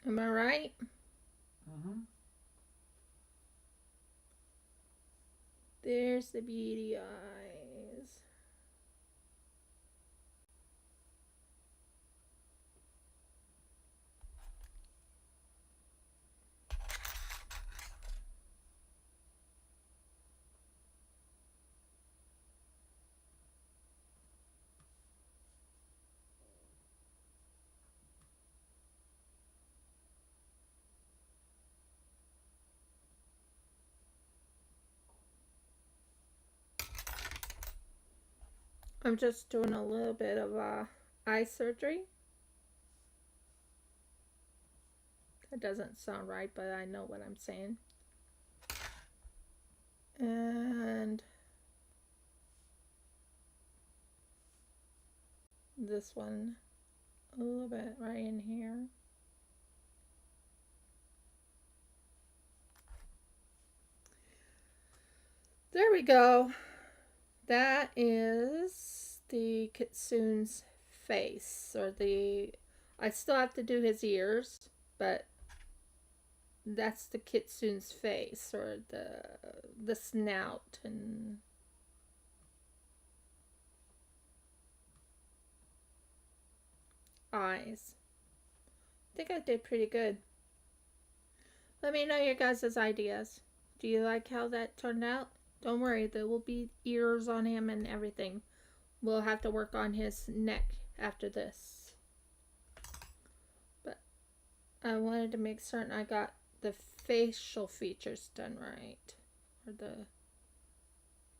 Am I right? Mm-hmm. There's the beady eyes. I'm just doing a little bit of eye surgery. That doesn't sound right, but I know what I'm saying. And this one a little bit right in here. There we go. That is the Kitsune's face, or I still have to do his ears, but that's the Kitsune's face, or the snout and eyes. I think I did pretty good. Let me know your guys' ideas. Do you like how that turned out? Don't worry, there will be ears on him and everything. We'll have to work on his neck after this. But I wanted to make certain I got the facial features done right. Or the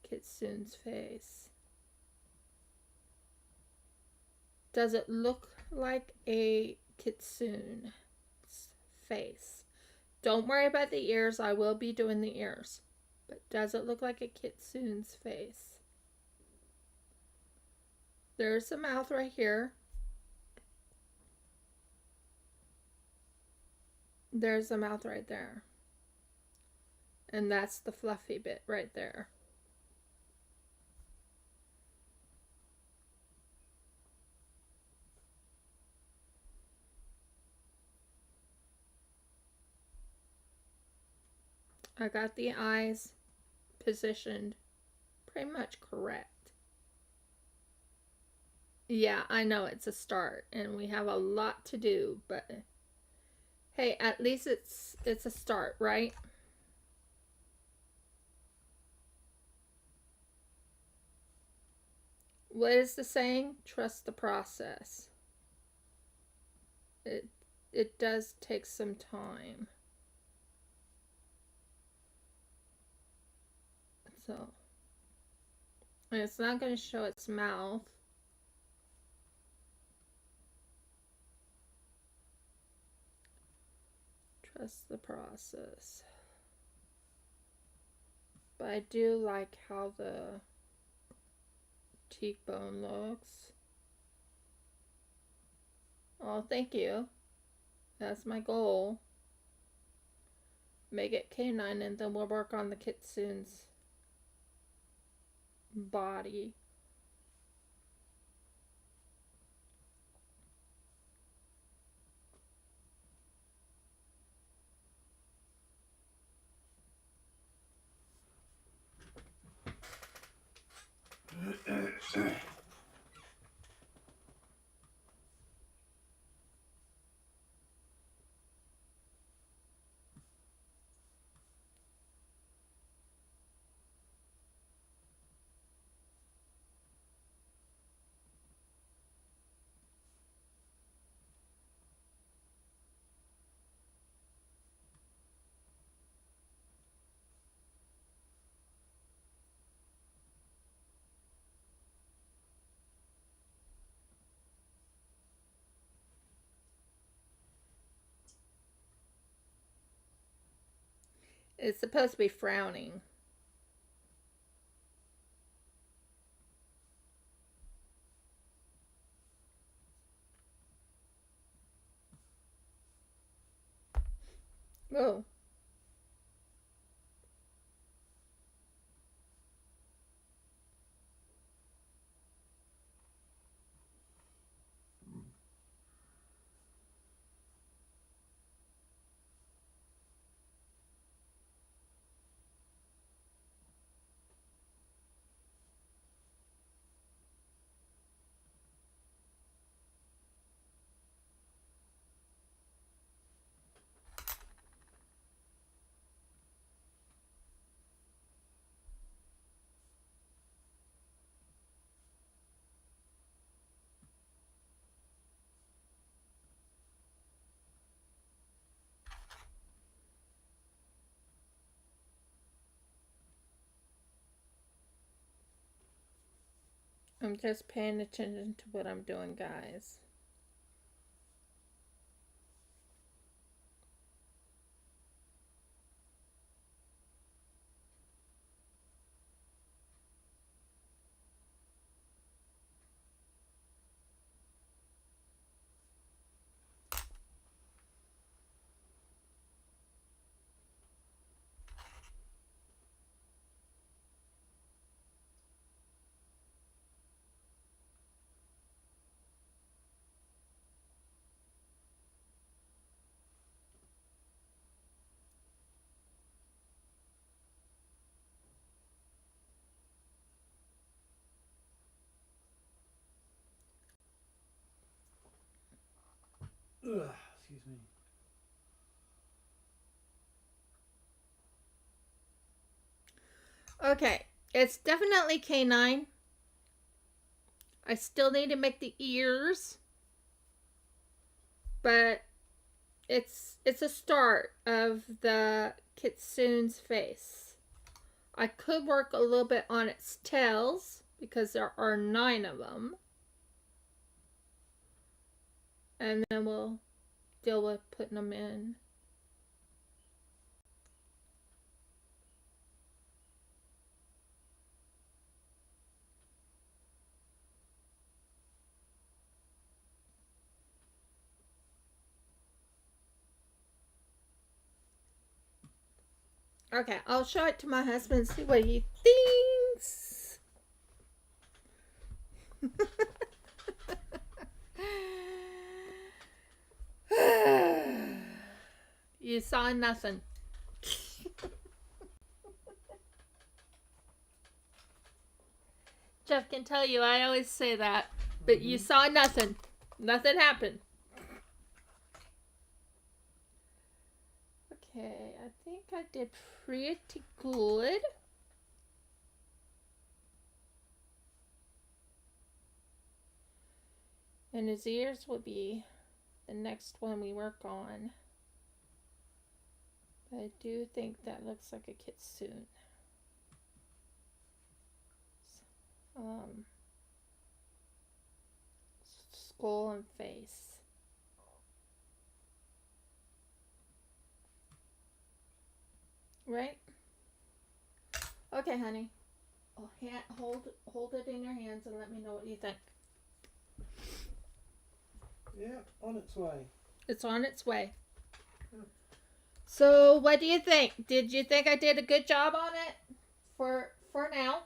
Kitsune's face. Does it look like a Kitsune's face? Don't worry about the ears. I will be doing the ears. But does it look like a Kitsune's face? There's the mouth right here. There's the mouth right there. And that's the fluffy bit right there. I got the eyes positioned pretty much correct. Yeah, I know it's a start and we have a lot to do, but hey, at least it's a start, right? What is the saying? Trust the process. It does take some time. So, and it's not going to show its mouth. Trust the process. But I do like how the cheekbone looks. Oh, thank you. That's my goal. Make it canine, and then we'll work on the kitsune's body. It's supposed to be frowning. Oh. I'm just paying attention to what I'm doing, guys. Excuse me. Okay, it's definitely canine. I still need to make the ears, but it's a start of the kitsune's face. I could work a little bit on its tails because there are 9 of them. And then we'll deal with putting them in. Okay, I'll show it to my husband and see what he thinks. You saw nothing. Jeff can tell you I always say that, but you saw nothing. Nothing happened. Okay, I think I did pretty good. And his ears will be the next one we work on. But I do think that looks like a kitsune. Skull and face. Right? Okay, honey. Oh, hold it in your hands and let me know what you think. Yeah, on its way. It's on its way. Yeah. So, what do you think? Did you think I did a good job on it? For now.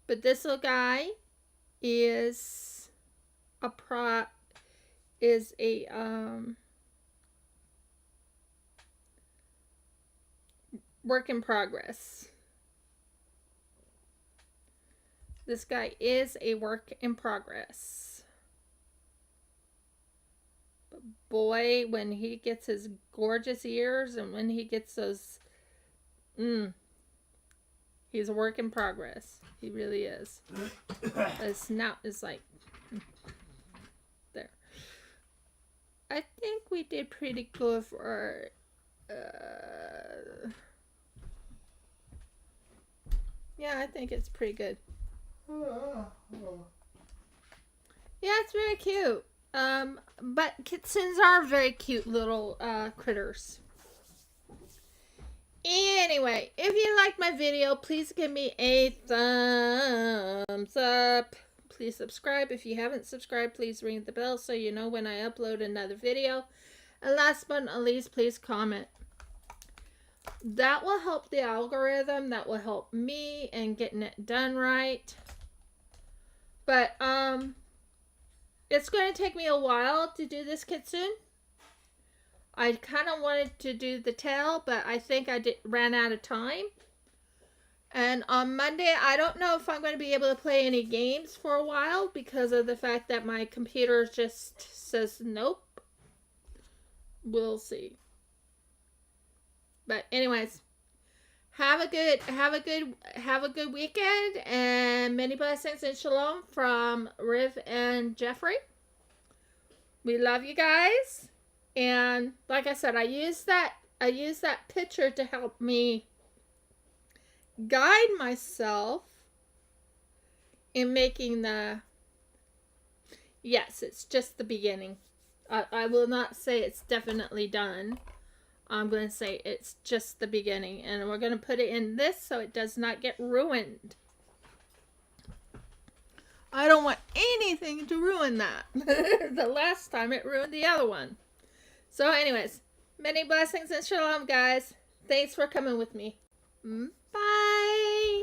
But this little guy is a work in progress. This guy is a work in progress. But boy, when he gets his gorgeous ears and when he gets those, he's a work in progress. He really is. His snout is like, there. I think we did pretty good for, yeah, I think it's pretty good. Yeah, it's very cute. But kitsunes are very cute little critters. Anyway, if you liked my video, please give me a thumbs up. Please subscribe. If you haven't subscribed, please ring the bell so you know when I upload another video. And last but not least, please comment. That will help the algorithm. That will help me in getting it done right. But it's going to take me a while to do this kitsune. I kind of wanted to do the tail, but I think I ran out of time. And on Monday, I don't know if I'm going to be able to play any games for a while because of the fact that my computer just says nope. We'll see. But anyways, have a good weekend and many blessings and shalom from Riv and Jeffrey. We love you guys. And like I said, I use that picture to help me guide myself in making yes, it's just the beginning. I will not say it's definitely done. I'm going to say it's just the beginning. And we're going to put it in this so it does not get ruined. I don't want anything to ruin that. The last time it ruined the other one. So anyways, many blessings and shalom, guys. Thanks for coming with me. Bye.